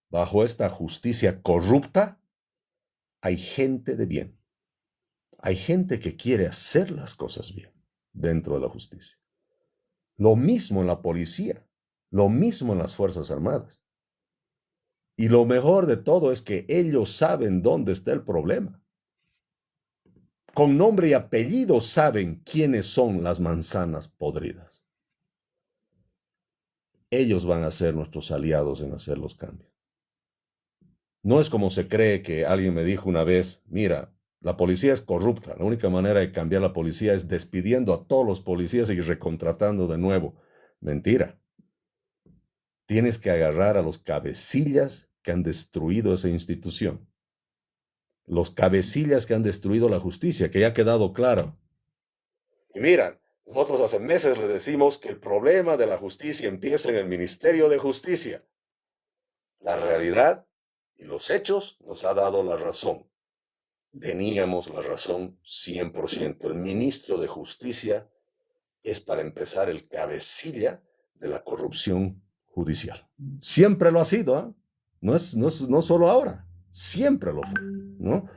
S4: bajo esta justicia corrupta, hay gente de bien. Hay gente que quiere hacer las cosas bien dentro de la justicia. Lo mismo en la policía, lo mismo en las Fuerzas Armadas. Y lo mejor de todo es que ellos saben dónde está el problema. Con nombre y apellido saben quiénes son las manzanas podridas. Ellos van a ser nuestros aliados en hacer los cambios. No es como se cree que alguien me dijo una vez, mira, la policía es corrupta. La única manera de cambiar la policía es despidiendo a todos los policías y recontratando de nuevo. Mentira. Tienes que agarrar a los cabecillas que han destruido esa institución. Los cabecillas que han destruido la justicia, que ya ha quedado claro. Y mira, nosotros hace meses le decimos que el problema de la justicia empieza en el Ministerio de Justicia. La realidad y los hechos nos ha dado la razón. Teníamos la razón 100%. El ministro de Justicia es, para empezar, el cabecilla de la corrupción judicial. Siempre lo ha sido, ¿eh? No solo ahora, siempre lo fue, ¿no?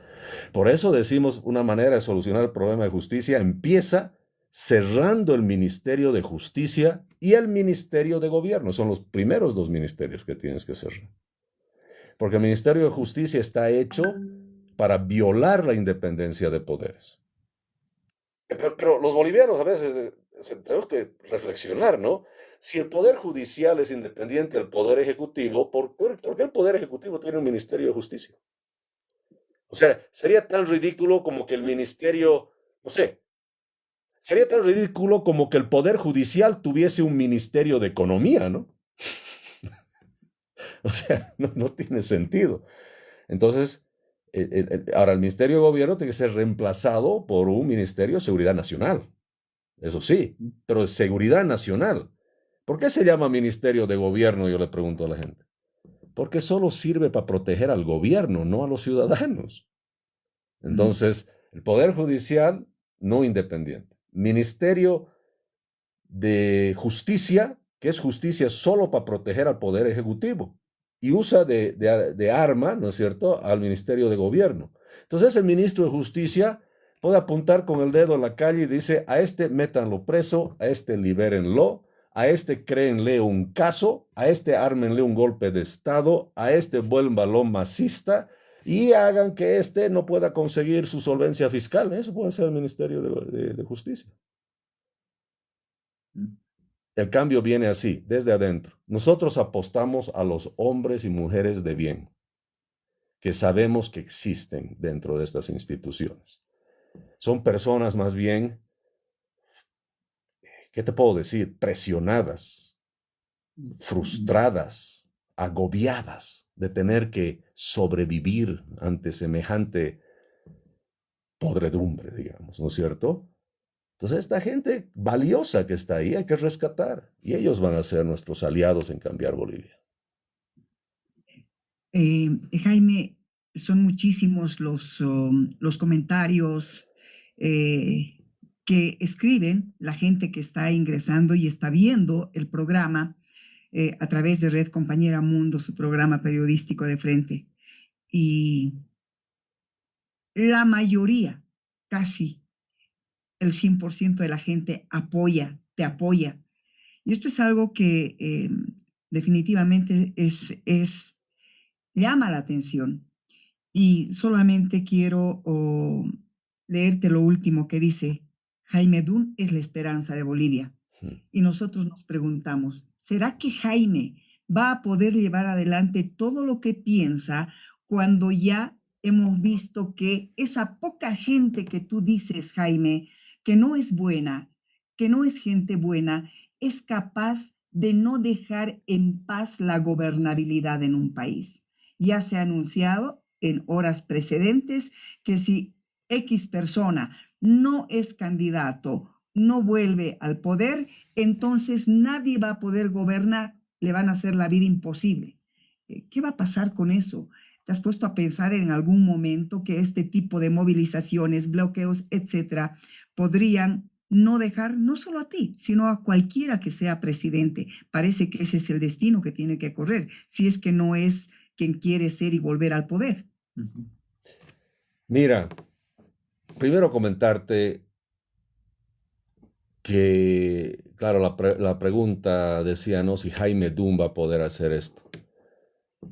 S4: Por eso decimos, una manera de solucionar el problema de justicia empieza cerrando el Ministerio de Justicia y el Ministerio de Gobierno. Son los primeros dos ministerios que tienes que cerrar. Porque el Ministerio de Justicia está hecho para violar la independencia de poderes. Pero los bolivianos a veces tenemos que reflexionar, ¿no? Si el Poder Judicial es independiente del Poder Ejecutivo, ¿por qué el Poder Ejecutivo tiene un Ministerio de Justicia? O sea, sería tan ridículo como que el Ministerio, no sé, sería tan ridículo como que el Poder Judicial tuviese un Ministerio de Economía, ¿no? O sea, no tiene sentido. Entonces, ahora el Ministerio de Gobierno tiene que ser reemplazado por un Ministerio de Seguridad Nacional. Eso sí, pero de Seguridad Nacional. ¿Por qué se llama Ministerio de Gobierno? Yo le pregunto a la gente. Porque solo sirve para proteger al gobierno, no a los ciudadanos. Entonces, el Poder Judicial no independiente. Ministerio de Justicia, que es justicia solo para proteger al Poder Ejecutivo. Y usa de arma, ¿no es cierto?, al Ministerio de Gobierno. Entonces, el ministro de Justicia puede apuntar con el dedo en la calle y dice, a este métanlo preso, a este libérenlo, a este créenle un caso, a este ármenle un golpe de Estado, a este vuélvanlo masista y hagan que este no pueda conseguir su solvencia fiscal. Eso puede ser el Ministerio de Justicia. El cambio viene así, desde adentro. Nosotros apostamos a los hombres y mujeres de bien, que sabemos que existen dentro de estas instituciones. Son personas más bien, ¿qué te puedo decir? Presionadas, frustradas, agobiadas de tener que sobrevivir ante semejante podredumbre, digamos, ¿no es cierto? Entonces, esta gente valiosa que está ahí hay que rescatar y ellos van a ser nuestros aliados en cambiar Bolivia.
S1: Jaime, son muchísimos los comentarios que escriben la gente que está ingresando y está viendo el programa a través de Red Compañera Mundo, su programa periodístico de frente. Y la mayoría, casi el 100% de la gente te apoya. Y esto es algo que definitivamente llama la atención. Y solamente quiero leerte lo último que dice: Jaime Dun es la esperanza de Bolivia.
S4: Sí.
S1: Y nosotros nos preguntamos, ¿será que Jaime va a poder llevar adelante todo lo que piensa cuando ya hemos visto que esa poca gente que tú dices, Jaime, que no es buena, que no es gente buena, es capaz de no dejar en paz la gobernabilidad en un país? Ya se ha anunciado en horas precedentes que si X persona no es candidato, no vuelve al poder, entonces nadie va a poder gobernar, le van a hacer la vida imposible. ¿Qué va a pasar con eso? ¿Te has puesto a pensar en algún momento que este tipo de movilizaciones, bloqueos, etcétera, podrían no dejar no solo a ti, sino a cualquiera que sea presidente? Parece que ese es el destino que tiene que correr, si es que no es quien quiere ser y volver al poder.
S4: Mira, primero comentarte que, claro, la pregunta decía, ¿no? Si Jaime Dunn va a poder hacer esto.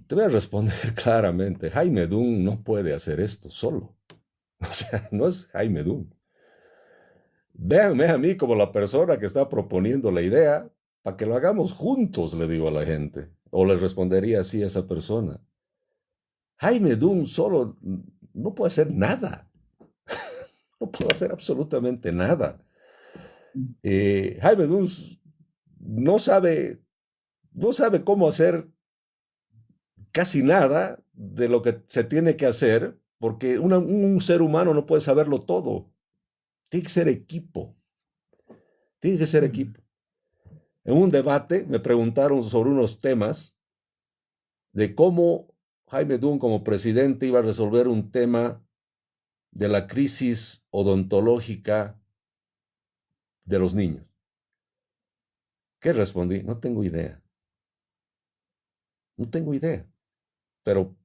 S4: Te voy a responder claramente, Jaime Dunn no puede hacer esto solo. O sea, no es Jaime Dunn. Véanme a mí como la persona que está proponiendo la idea para que lo hagamos juntos, le digo a la gente. O le respondería así a esa persona. Jaime Dunn solo no puede hacer nada. No puede hacer absolutamente nada. Jaime Dunn no sabe cómo hacer casi nada de lo que se tiene que hacer, porque un ser humano no puede saberlo todo. Tiene que ser equipo. Tiene que ser equipo. En un debate me preguntaron sobre unos temas de cómo Jaime Dunn como presidente iba a resolver un tema de la crisis odontológica de los niños. ¿Qué respondí? No tengo idea. No tengo idea. Pero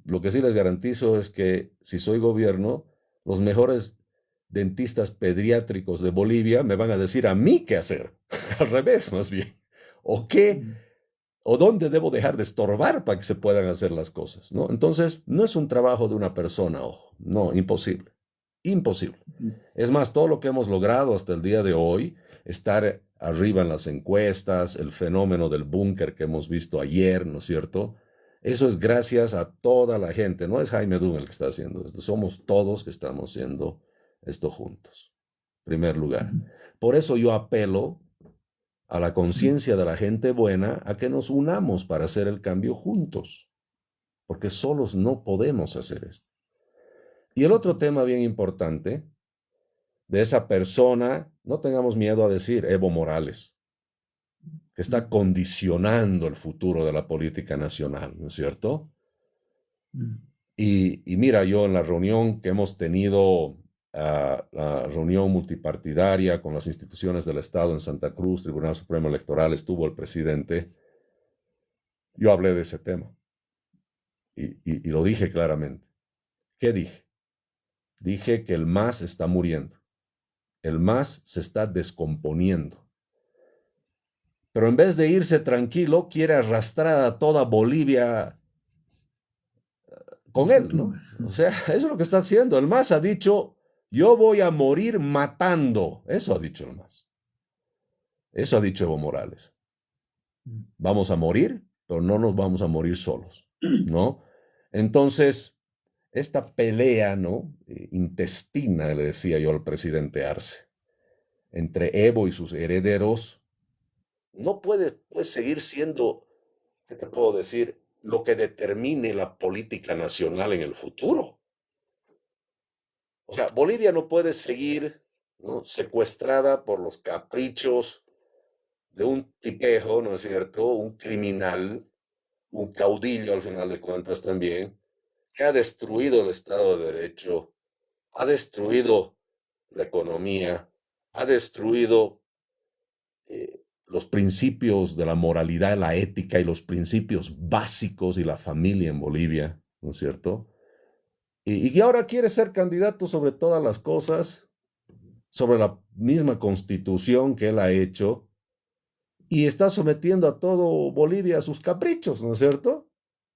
S4: lo que sí les garantizo es que si soy gobierno, los mejores dentistas pediátricos de Bolivia me van a decir a mí qué hacer. Al revés, más bien. O qué, o dónde debo dejar de estorbar para que se puedan hacer las cosas, ¿no? Entonces, no es un trabajo de una persona, ojo. No, imposible. Imposible. Es más, todo lo que hemos logrado hasta el día de hoy, estar arriba en las encuestas, el fenómeno del búnker que hemos visto ayer, ¿no es cierto? Eso es gracias a toda la gente. No es Jaime Dunn el que está haciendo esto. Somos todos que estamos haciendo esto juntos. En primer lugar. Por eso yo apelo a la conciencia de la gente buena a que nos unamos para hacer el cambio juntos. Porque solos no podemos hacer esto. Y el otro tema bien importante de esa persona, no tengamos miedo a decir Evo Morales, que está condicionando el futuro de la política nacional, ¿no es cierto? Y mira, yo en la reunión que hemos tenido, la reunión multipartidaria con las instituciones del Estado en Santa Cruz, Tribunal Supremo Electoral, estuvo el presidente, yo hablé de ese tema y lo dije claramente. ¿Qué dije? Dije que el MAS está muriendo. El MAS se está descomponiendo. Pero en vez de irse tranquilo, quiere arrastrar a toda Bolivia con él, ¿no? O sea, eso es lo que está haciendo. El MAS ha dicho, yo voy a morir matando. Eso ha dicho el MAS. Eso ha dicho Evo Morales. Vamos a morir, pero no nos vamos a morir solos, ¿no? Entonces, esta pelea, ¿no? Intestina, le decía yo al presidente Arce, entre Evo y sus herederos, no puede seguir siendo, ¿qué te puedo decir?, lo que determine la política nacional en el futuro. O sea, Bolivia no puede seguir, ¿no?, secuestrada por los caprichos de un tipejo, ¿no es cierto?, un criminal, un caudillo al final de cuentas también, que ha destruido el Estado de Derecho, ha destruido la economía, ha destruido los principios de la moralidad, la ética y los principios básicos y la familia en Bolivia, ¿no es cierto? Y ahora quiere ser candidato sobre todas las cosas, sobre la misma constitución que él ha hecho, y está sometiendo a todo Bolivia a sus caprichos, ¿no es cierto?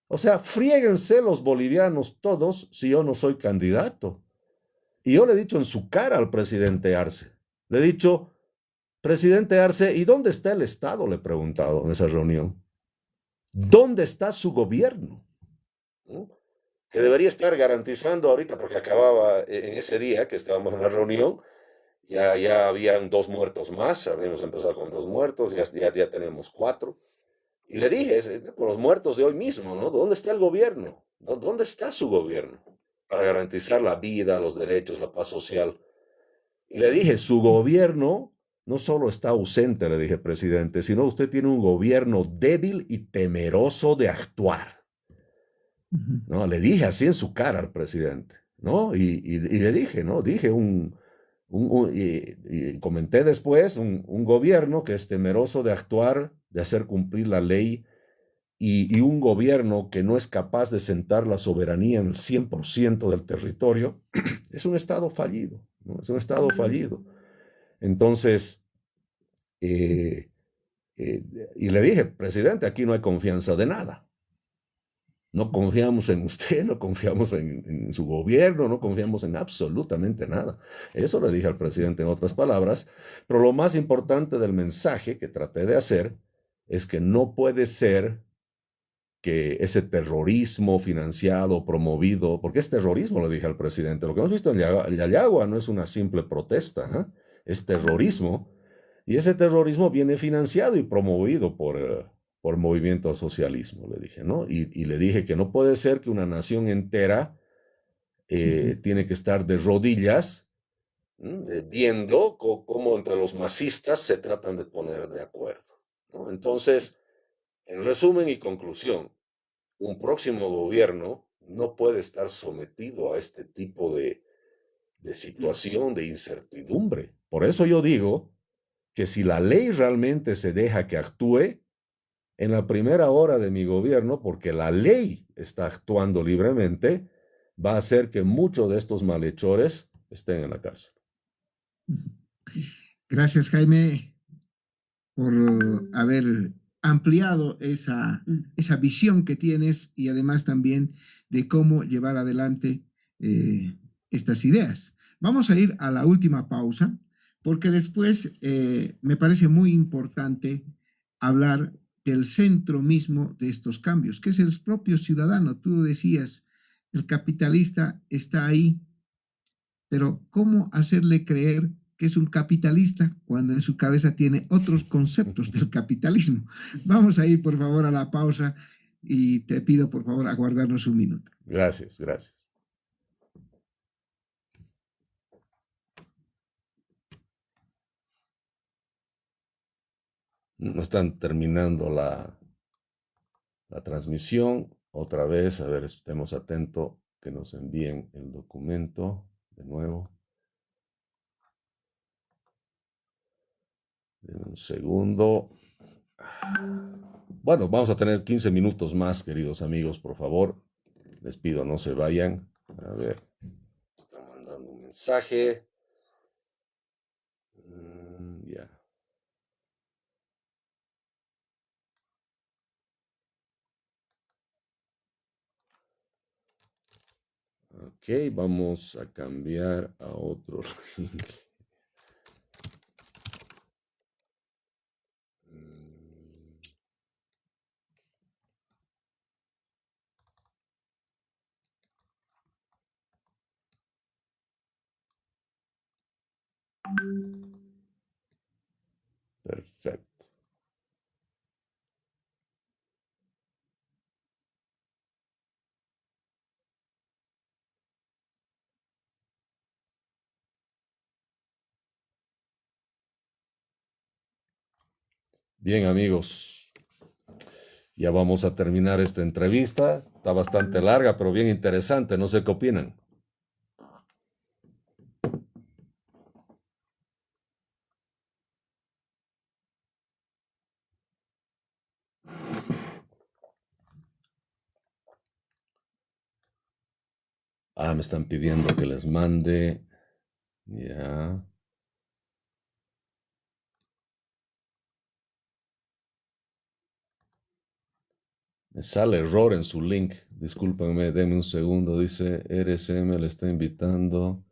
S4: O sea, friéguense los bolivianos todos si yo no soy candidato. Y yo le he dicho en su cara al presidente Arce, le he dicho, presidente Arce, ¿y dónde está el Estado?, le he preguntado en esa reunión. ¿Dónde está su gobierno? ¿No? que debería estar garantizando ahorita, porque acababa en ese día que estábamos en la reunión, ya habían 2 muertos más, habíamos empezado con 2 muertos, ya tenemos 4. Y le dije, con los muertos de hoy mismo, ¿no? ¿Dónde está el gobierno? ¿Dónde está su gobierno para garantizar la vida, los derechos, la paz social? Y le dije, su gobierno no solo está ausente, le dije, presidente, sino usted tiene un gobierno débil y temeroso de actuar. ¿No? Le dije así en su cara al presidente, ¿no? Y le dije, ¿no? Dije y comenté después un gobierno que es temeroso de actuar, de hacer cumplir la ley, y un gobierno que no es capaz de sentar la soberanía en el 100% del territorio, es un Estado fallido, ¿no? Es un Estado fallido. Entonces, y le dije, presidente, aquí no hay confianza de nada. No confiamos en usted, no confiamos en su gobierno, no confiamos en absolutamente nada. Eso le dije al presidente en otras palabras, pero lo más importante del mensaje que traté de hacer es que no puede ser que ese terrorismo financiado, promovido, porque es terrorismo, le dije al presidente, lo que hemos visto en Yayagua no es una simple protesta, ¿eh? Es terrorismo, y ese terrorismo viene financiado y promovido por movimiento al socialismo, le dije, ¿no? Y le dije que no puede ser que una nación entera tiene que estar de rodillas viendo cómo entre los masistas se tratan de poner de acuerdo, ¿no? Entonces, en resumen y conclusión, un próximo gobierno no puede estar sometido a este tipo de situación de incertidumbre. Por eso yo digo que si la ley realmente se deja que actúe en la primera hora de mi gobierno, porque la ley está actuando libremente, va a hacer que muchos de estos malhechores estén en la cárcel.
S2: Gracias, Jaime, por haber ampliado esa visión que tienes y además también de cómo llevar adelante estas ideas. Vamos a ir a la última pausa, porque después me parece muy importante hablar del centro mismo de estos cambios, que es el propio ciudadano. Tú decías, el capitalista está ahí, pero ¿cómo hacerle creer que es un capitalista cuando en su cabeza tiene otros conceptos del capitalismo? Vamos a ir, por favor, a la pausa y te pido, por favor, aguardarnos un minuto.
S4: Gracias, gracias. No están terminando la transmisión. Otra vez, a ver, estemos atentos que nos envíen el documento de nuevo. Un segundo. Bueno, vamos a tener 15 minutos más, queridos amigos, por favor. Les pido no se vayan. A ver, están mandando un mensaje. Ya. Ok, vamos a cambiar a otro link. Perfecto. Bien, amigos, ya vamos a terminar esta entrevista. Está bastante larga, pero bien interesante. No sé qué opinan. Ah, me están pidiendo que les mande. Ya. Me sale error en su link. Discúlpenme, denme un segundo. Dice RSM le está invitando.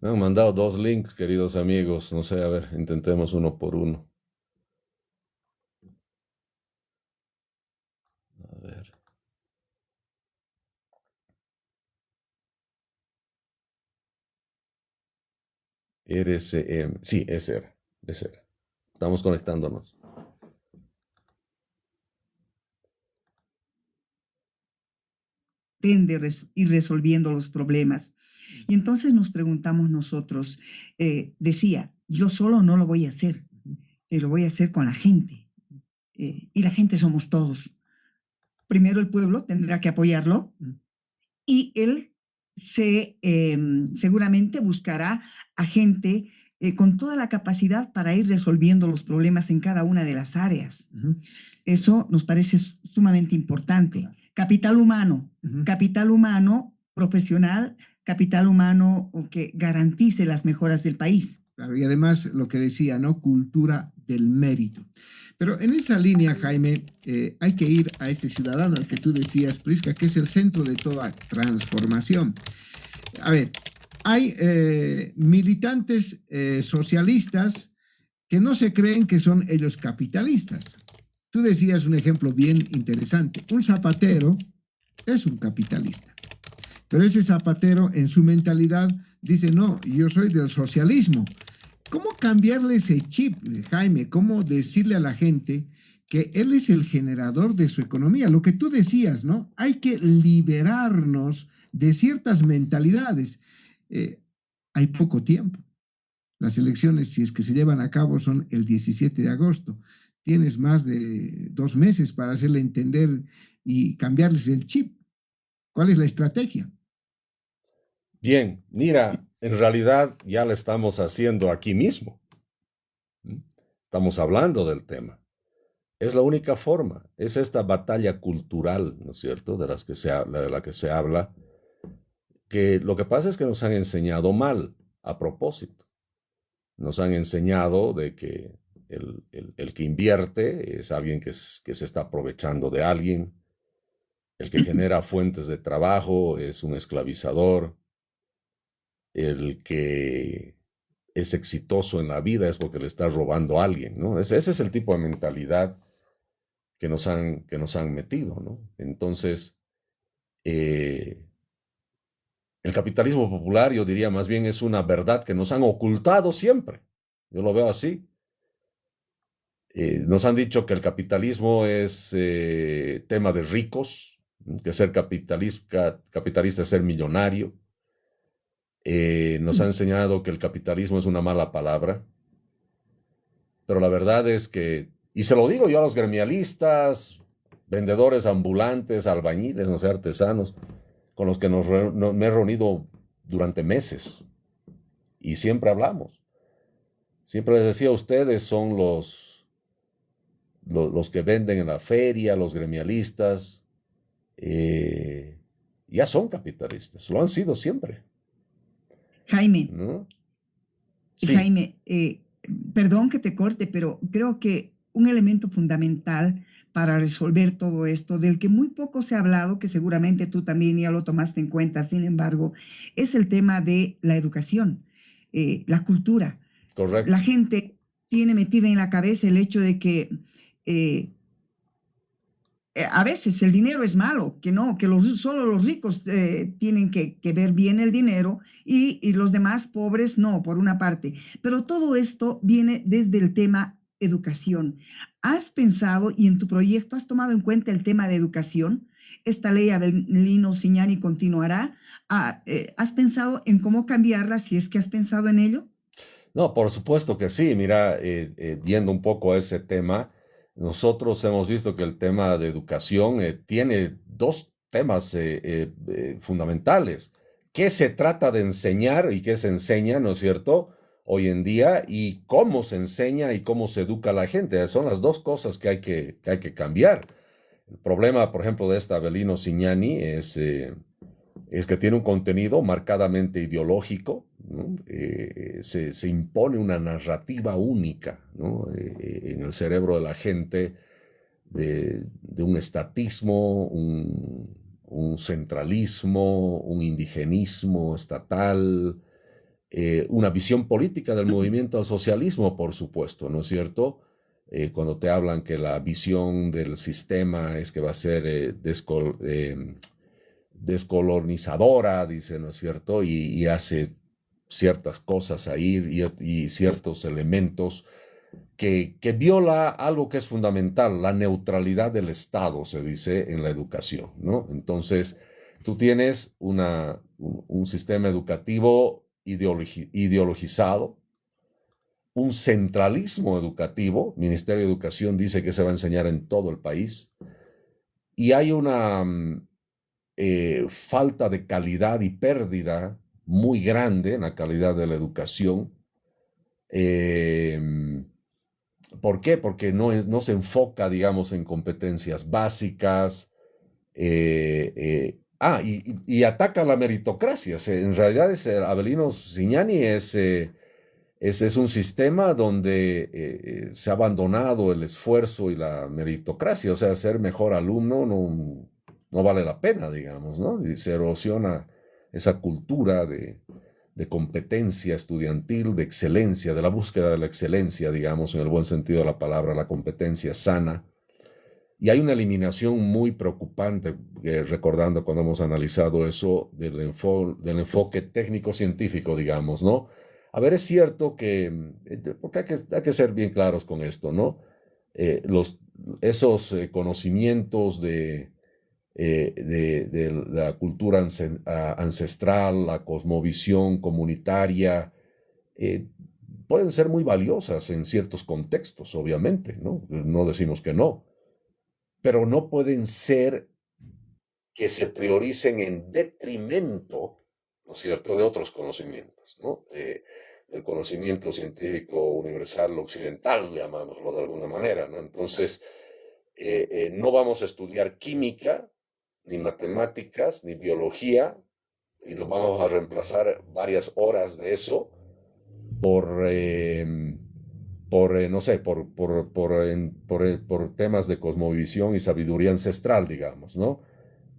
S4: Me han mandado 2 links, queridos amigos. No sé, a ver, intentemos uno por uno. A ver. Sí, es ser. Estamos conectándonos.
S1: Ir resolviendo los problemas. Y entonces nos preguntamos nosotros, decía, yo solo no lo voy a hacer, lo voy a hacer con la gente. Y la gente somos todos. Primero el pueblo tendrá que apoyarlo y él seguramente buscará a gente con toda la capacidad para ir resolviendo los problemas en cada una de las áreas. Eso nos parece sumamente importante. Capital humano profesional, capital humano que garantice las mejoras del país.
S2: Claro, y además lo que decía, ¿no? Cultura del mérito. Pero en esa línea, Jaime, hay que ir a este ciudadano al que tú decías, Prisca, que es el centro de toda transformación. A ver, hay militantes socialistas que no se creen que son ellos capitalistas. Tú decías un ejemplo bien interesante. Un zapatero es un capitalista, pero ese zapatero en su mentalidad dice, no, yo soy del socialismo. ¿Cómo cambiarle ese chip, Jaime? ¿Cómo decirle a la gente que él es el generador de su economía? Lo que tú decías, ¿no? Hay que liberarnos de ciertas mentalidades. Hay poco tiempo. Las elecciones, si es que se llevan a cabo, son el 17 de agosto. Tienes más de 2 meses para hacerle entender y cambiarles el chip. ¿Cuál es la estrategia?
S4: Bien, mira, en realidad ya lo estamos haciendo aquí mismo. Estamos hablando del tema. Es la única forma. Es esta batalla cultural, ¿no es cierto?, de la que se habla, que lo que pasa es que nos han enseñado mal, a propósito. Nos han enseñado de que el que invierte es alguien que se está aprovechando de alguien. El que genera fuentes de trabajo es un esclavizador. El que es exitoso en la vida es porque le está robando a alguien, ¿no? Ese es el tipo de mentalidad que nos han metido, ¿no? Entonces, el capitalismo popular, yo diría más bien, es una verdad que nos han ocultado siempre. Yo lo veo así. Nos han dicho que el capitalismo es tema de ricos, que ser capitalista es ser millonario. Nos ha enseñado que el capitalismo es una mala palabra, pero la verdad es que, y se lo digo yo a los gremialistas, vendedores ambulantes, albañiles, no sé, artesanos, con los que me he reunido durante meses, y siempre hablamos. Siempre les decía, ustedes son los que venden en la feria, los gremialistas, ya son capitalistas, lo han sido siempre.
S1: Jaime,
S4: ¿no? Sí.
S1: Jaime, perdón que te corte, pero creo que un elemento fundamental para resolver todo esto, del que muy poco se ha hablado, que seguramente tú también ya lo tomaste en cuenta, sin embargo, es el tema de la educación, la cultura.
S4: Correcto.
S1: La gente tiene metida en la cabeza el hecho de que a veces el dinero es malo, que no, que solo los ricos tienen que ver bien el dinero y los demás pobres no, por una parte. Pero todo esto viene desde el tema educación. ¿Has pensado y en tu proyecto has tomado en cuenta el tema de educación? Esta ley Avelino Cignani continuará. ¿Has pensado en cómo cambiarla, si es que has pensado en ello?
S4: No, por supuesto que sí. Mira, yendo un poco a ese tema, nosotros hemos visto que el tema de educación tiene 2 temas fundamentales. ¿Qué se trata de enseñar y qué se enseña, ¿no es cierto?, hoy en día, y cómo se enseña y cómo se educa a la gente? Son las 2 cosas que hay que cambiar. El problema, por ejemplo, de esta Avelino Cignani es que tiene un contenido marcadamente ideológico, ¿no? Se impone una narrativa única, ¿no?, en el cerebro de la gente, de un estatismo, un centralismo, un indigenismo estatal, una visión política del movimiento al socialismo, por supuesto, ¿no es cierto? Cuando te hablan que la visión del sistema es que va a ser descolonizadora, dice, ¿no es cierto? Y hace ciertas cosas ahí y ciertos elementos que viola algo que es fundamental, la neutralidad del Estado, se dice en la educación, ¿no? Entonces, tú tienes un sistema educativo ideologizado, un centralismo educativo. El Ministerio de Educación dice que se va a enseñar en todo el país, y hay una falta de calidad y pérdida muy grande en la calidad de la educación. ¿Por qué? Porque no se enfoca, digamos, en competencias básicas. Y ataca la meritocracia. En realidad, Avelino Cignani es un sistema donde se ha abandonado el esfuerzo y la meritocracia. O sea, ser mejor alumno no vale la pena, digamos, ¿no? Y se erosiona esa cultura de competencia estudiantil, de excelencia, de la búsqueda de la excelencia, digamos, en el buen sentido de la palabra, la competencia sana. Y hay una eliminación muy preocupante, recordando cuando hemos analizado eso, del enfoque técnico-científico, digamos, ¿no? A ver, es cierto que, porque hay que ser bien claros con esto, ¿no? Esos conocimientos de la cultura ancestral, la cosmovisión comunitaria, pueden ser muy valiosas en ciertos contextos, obviamente, ¿no? No decimos que no, pero no pueden ser que se prioricen en detrimento, ¿no es cierto?, de otros conocimientos, ¿no? El conocimiento científico universal occidental, llamámoslo de alguna manera, ¿no? Entonces, no vamos a estudiar química, ni matemáticas, ni biología, y lo vamos a reemplazar varias horas de eso por temas de cosmovisión y sabiduría ancestral, digamos, ¿no?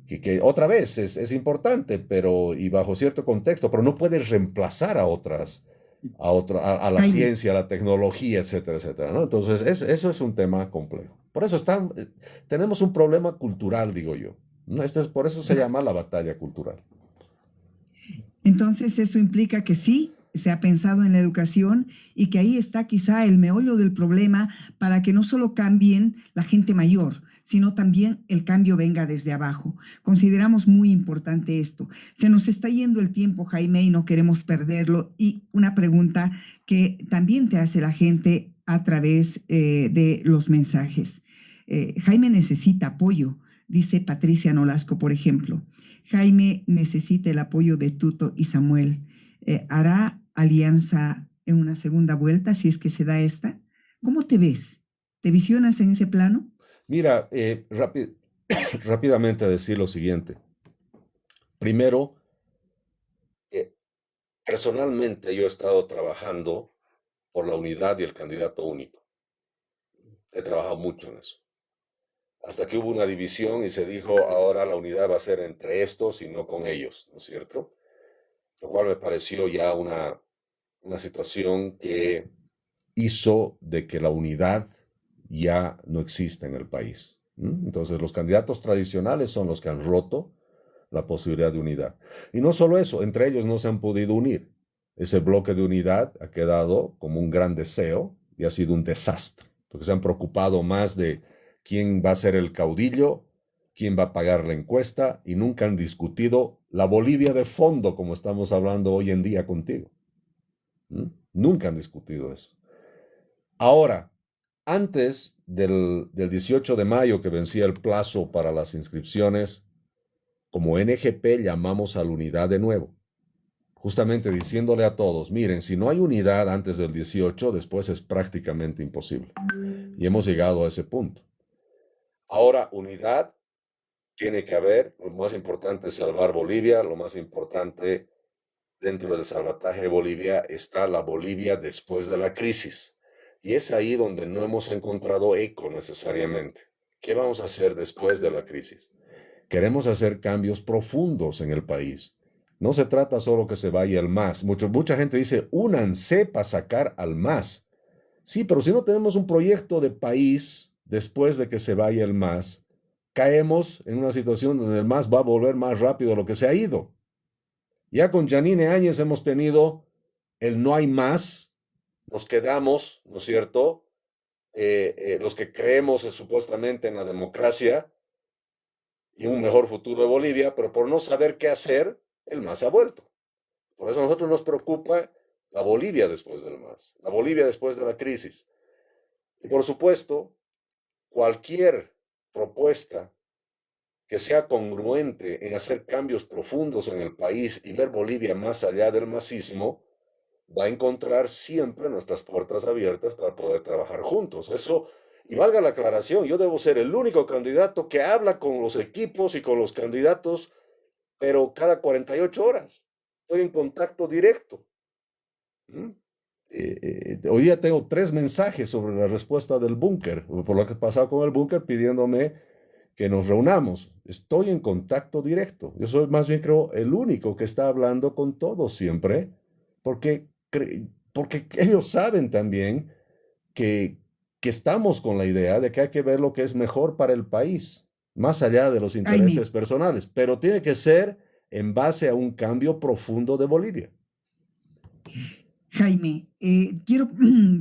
S4: Que otra vez es importante, pero y bajo cierto contexto, pero no puedes reemplazar a la ciencia, a la tecnología, etcétera, etcétera, ¿no? Entonces, eso es un tema complejo. Por eso tenemos un problema cultural, digo yo, ¿no? Por eso se llama la batalla cultural.
S1: Entonces, eso implica que sí se ha pensado en la educación y que ahí está quizá el meollo del problema para que no solo cambien la gente mayor, sino también el cambio venga desde abajo. Consideramos muy importante esto. Se nos está yendo el tiempo, Jaime, y no queremos perderlo. Y una pregunta que también te hace la gente a través de los mensajes. Jaime necesita apoyo, dice Patricia Nolasco, por ejemplo. Jaime necesita el apoyo de Tuto y Samuel. ¿Hará alianza en una segunda vuelta si es que se da esta? ¿Cómo te ves? ¿Te visionas en ese plano?
S4: Mira, rápidamente decir lo siguiente. Primero, personalmente yo he estado trabajando por la unidad y el candidato único. He trabajado mucho en eso. Hasta que hubo una división y se dijo, ahora la unidad va a ser entre estos y no con ellos, ¿no es cierto? Lo cual me pareció ya una situación que hizo de que la unidad ya no exista en el país. Entonces, los candidatos tradicionales son los que han roto la posibilidad de unidad. Y no solo eso, entre ellos no se han podido unir. Ese bloque de unidad ha quedado como un gran deseo y ha sido un desastre, porque se han preocupado más de quién va a ser el caudillo, quién va a pagar la encuesta, y nunca han discutido la Bolivia de fondo, como estamos hablando hoy en día contigo. Nunca han discutido eso. Ahora, antes del 18 de mayo, que vencía el plazo para las inscripciones, como NGP llamamos a la unidad de nuevo, justamente diciéndole a todos, miren, si no hay unidad antes del 18, después es prácticamente imposible. Y hemos llegado a ese punto. Ahora, unidad tiene que haber. Lo más importante es salvar Bolivia. Lo más importante dentro del salvataje de Bolivia está la Bolivia después de la crisis. Y es ahí donde no hemos encontrado eco necesariamente. ¿Qué vamos a hacer después de la crisis? Queremos hacer cambios profundos en el país. No se trata solo que se vaya el MAS. Mucha gente dice, únanse para sacar al MAS. Sí, pero si no tenemos un proyecto de país después de que se vaya el MAS, caemos en una situación donde el MAS va a volver más rápido de lo que se ha ido. Ya con Yanine Áñez hemos tenido el no hay más, nos quedamos, ¿no es cierto? Los que creemos supuestamente en la democracia y un mejor futuro de Bolivia, pero por no saber qué hacer, el MAS ha vuelto. Por eso a nosotros nos preocupa la Bolivia después del MAS, la Bolivia después de la crisis. Y por supuesto, cualquier propuesta que sea congruente en hacer cambios profundos en el país y ver Bolivia más allá del masismo, va a encontrar siempre nuestras puertas abiertas para poder trabajar juntos. Eso, y valga la aclaración, yo debo ser el único candidato que habla con los equipos y con los candidatos, pero cada 48 horas. Estoy en contacto directo. Hoy día tengo 3 mensajes sobre la respuesta del búnker, por lo que ha pasado con el búnker, pidiéndome que nos reunamos. Estoy en contacto directo. Yo soy más bien, creo, el único que está hablando con todos siempre, porque ellos saben también que estamos con la idea de que hay que ver lo que es mejor para el país, más allá de los intereses personales, pero tiene que ser en base a un cambio profundo de Bolivia.
S1: Jaime, quiero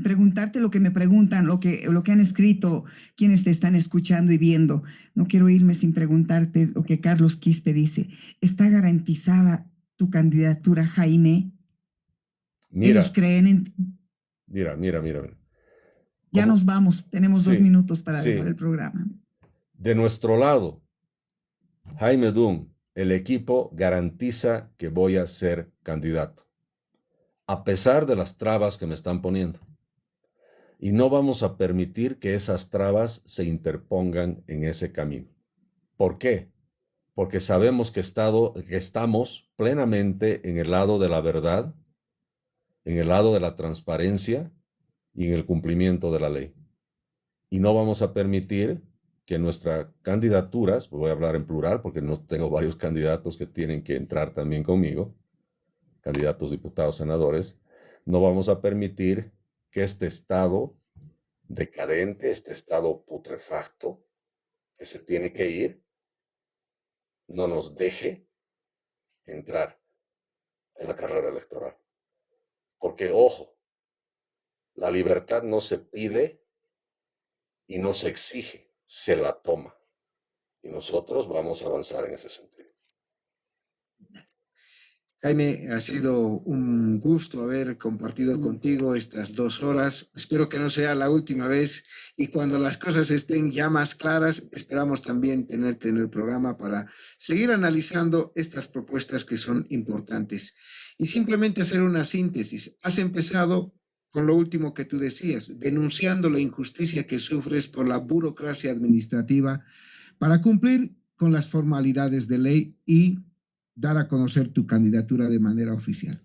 S1: preguntarte lo que me preguntan, lo que han escrito quienes te están escuchando y viendo. No quiero irme sin preguntarte lo que Carlos Quispe dice. ¿Está garantizada tu candidatura, Jaime?
S4: Mira,
S1: ¿Ellos creen en ti?
S4: Mira.
S1: Ya
S4: ¿Cómo?
S1: nos vamos, tenemos
S4: Sí,
S1: 2 minutos para
S4: sí.
S1: dejar el programa.
S4: De nuestro lado, Jaime Dunn, el equipo garantiza que voy a ser candidato, a pesar de las trabas que me están poniendo. Y no vamos a permitir que esas trabas se interpongan en ese camino. ¿Por qué? Porque sabemos que estamos plenamente en el lado de la verdad, en el lado de la transparencia y en el cumplimiento de la ley. Y no vamos a permitir que nuestras candidaturas, voy a hablar en plural porque no tengo varios candidatos que tienen que entrar también conmigo, candidatos, diputados, senadores, no vamos a permitir que este estado decadente, este estado putrefacto que se tiene que ir, no nos deje entrar en la carrera electoral. Porque, ojo, la libertad no se pide y no se exige, se la toma. Y nosotros vamos a avanzar en ese sentido.
S2: Jaime, ha sido un gusto haber compartido contigo estas 2 horas. Espero que no sea la última vez y cuando las cosas estén ya más claras, esperamos también tenerte en el programa para seguir analizando estas propuestas que son importantes. Y simplemente hacer una síntesis. Has empezado con lo último que tú decías, denunciando la injusticia que sufres por la burocracia administrativa para cumplir con las formalidades de ley y dar a conocer tu candidatura de manera oficial.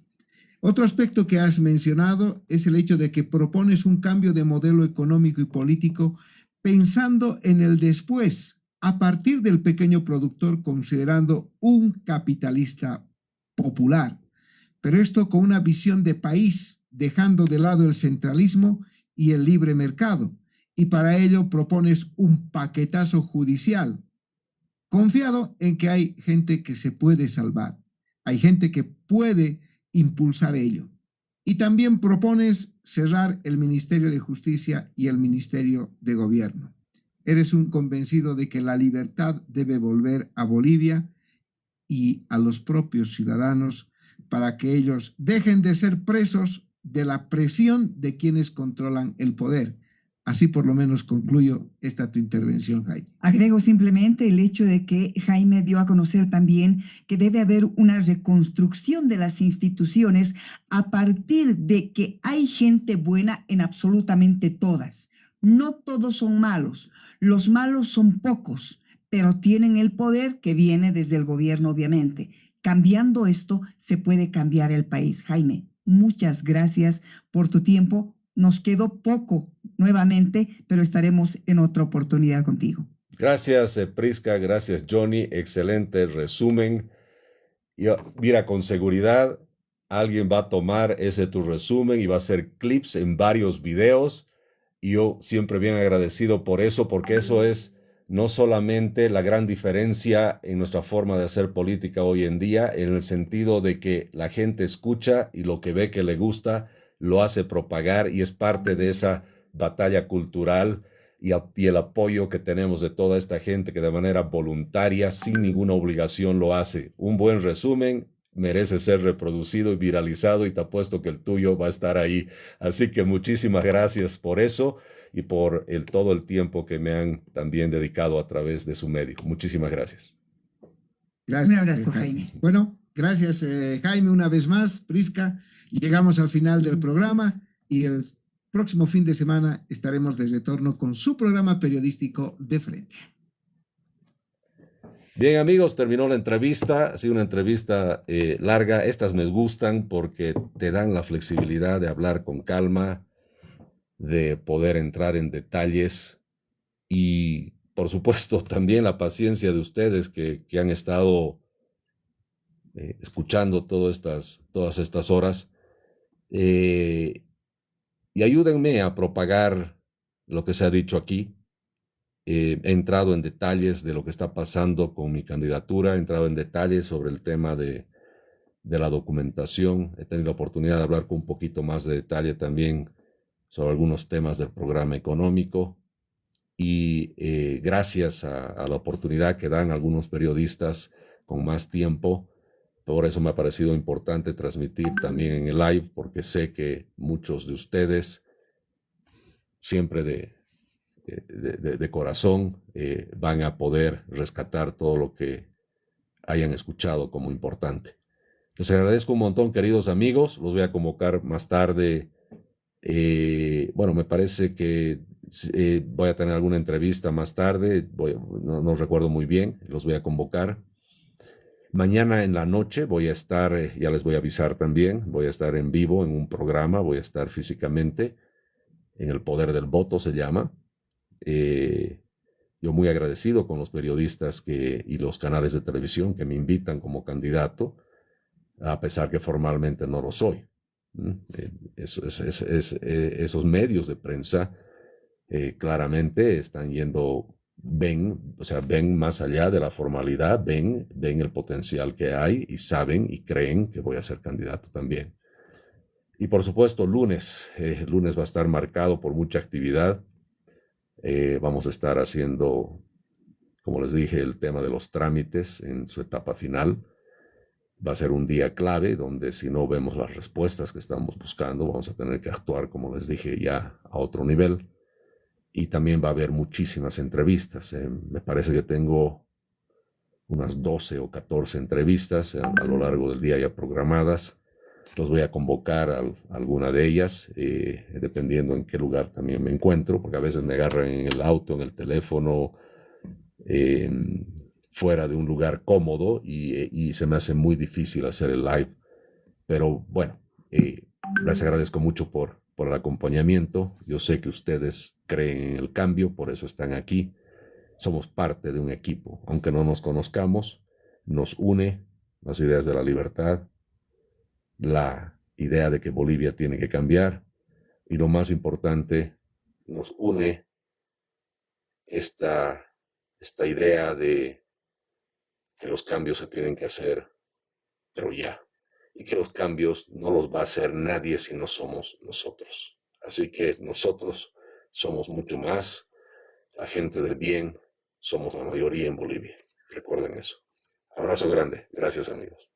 S2: Otro aspecto que has mencionado es el hecho de que propones un cambio de modelo económico y político pensando en el después, a partir del pequeño productor, considerando un capitalista popular, pero esto con una visión de país, dejando de lado el centralismo y el libre mercado, y para ello propones un paquetazo judicial, confiado en que hay gente que se puede salvar, hay gente que puede impulsar ello. Y también propones cerrar el Ministerio de Justicia y el Ministerio de Gobierno. Eres un convencido de que la libertad debe volver a Bolivia y a los propios ciudadanos para que ellos dejen de ser presos de la presión de quienes controlan el poder. Así por lo menos concluyo esta tu intervención, Jaime.
S1: Agrego simplemente el hecho de que Jaime dio a conocer también que debe haber una reconstrucción de las instituciones a partir de que hay gente buena en absolutamente todas. No todos son malos, los malos son pocos, pero tienen el poder que viene desde el gobierno, obviamente. Cambiando esto, se puede cambiar el país. Jaime, muchas gracias por tu tiempo. Nos quedó poco nuevamente, pero estaremos en otra oportunidad contigo.
S4: Gracias, Prisca, gracias, Johnny. Excelente resumen. Y mira, con seguridad, alguien va a tomar ese tu resumen y va a hacer clips en varios videos. Y yo siempre bien agradecido por eso, porque eso es no solamente la gran diferencia en nuestra forma de hacer política hoy en día, en el sentido de que la gente escucha y lo que ve que le gusta lo hace propagar y es parte de esa batalla cultural y el apoyo que tenemos de toda esta gente que de manera voluntaria, sin ninguna obligación, lo hace. Un buen resumen merece ser reproducido y viralizado y te apuesto que el tuyo va a estar ahí. Así que muchísimas gracias por eso y por todo el tiempo que me han también dedicado a través de su medio. Muchísimas gracias.
S2: Gracias.
S1: Un abrazo, Jaime.
S2: Bueno, gracias, Jaime, una vez más, Prisca. Llegamos al final del programa y el próximo fin de semana estaremos de retorno con su programa periodístico De Frente.
S4: Bien, amigos, terminó la entrevista. Ha sido una entrevista larga. Estas me gustan porque te dan la flexibilidad de hablar con calma, de poder entrar en detalles y, por supuesto, también la paciencia de ustedes que han estado escuchando todas estas horas. Y ayúdenme a propagar lo que se ha dicho aquí. He entrado en detalles de lo que está pasando con mi candidatura, he entrado en detalles sobre el tema de la documentación, he tenido la oportunidad de hablar con un poquito más de detalle también sobre algunos temas del programa económico y gracias a la oportunidad que dan algunos periodistas con más tiempo, por eso me ha parecido importante transmitir también en el live, porque sé que muchos de ustedes, siempre de corazón, van a poder rescatar todo lo que hayan escuchado como importante. Les agradezco un montón, queridos amigos. Los voy a convocar más tarde. Bueno, me parece que voy a tener alguna entrevista más tarde. No recuerdo muy bien. Los voy a convocar. Mañana en la noche voy a estar, ya les voy a avisar también, voy a estar en vivo en un programa, voy a estar físicamente en El Poder del Voto, se llama. Yo muy agradecido con los periodistas y los canales de televisión que me invitan como candidato, a pesar que formalmente no lo soy. Esos medios de prensa claramente están ven más allá de la formalidad, ven el potencial que hay y saben y creen que voy a ser candidato también. Y por supuesto, lunes va a estar marcado por mucha actividad. Vamos a estar haciendo, como les dije, el tema de los trámites en su etapa final. Va a ser un día clave donde si no vemos las respuestas que estamos buscando, vamos a tener que actuar, como les dije, ya a otro nivel. Y también va a haber muchísimas entrevistas. Me parece que tengo unas 12 o 14 entrevistas a lo largo del día ya programadas. Los voy a convocar a alguna de ellas, dependiendo en qué lugar también me encuentro, porque a veces me agarran en el auto, en el teléfono, fuera de un lugar cómodo y se me hace muy difícil hacer el live. Pero bueno, les agradezco mucho por el acompañamiento. Yo sé que ustedes creen en el cambio, por eso están aquí. Somos parte de un equipo. Aunque no nos conozcamos, nos une las ideas de la libertad, la idea de que Bolivia tiene que cambiar y lo más importante, nos une esta idea de que los cambios se tienen que hacer, pero ya. Y que los cambios no los va a hacer nadie si no somos nosotros. Así que nosotros somos mucho más. La gente del bien somos la mayoría en Bolivia. Recuerden eso. Abrazo grande. Gracias, amigos.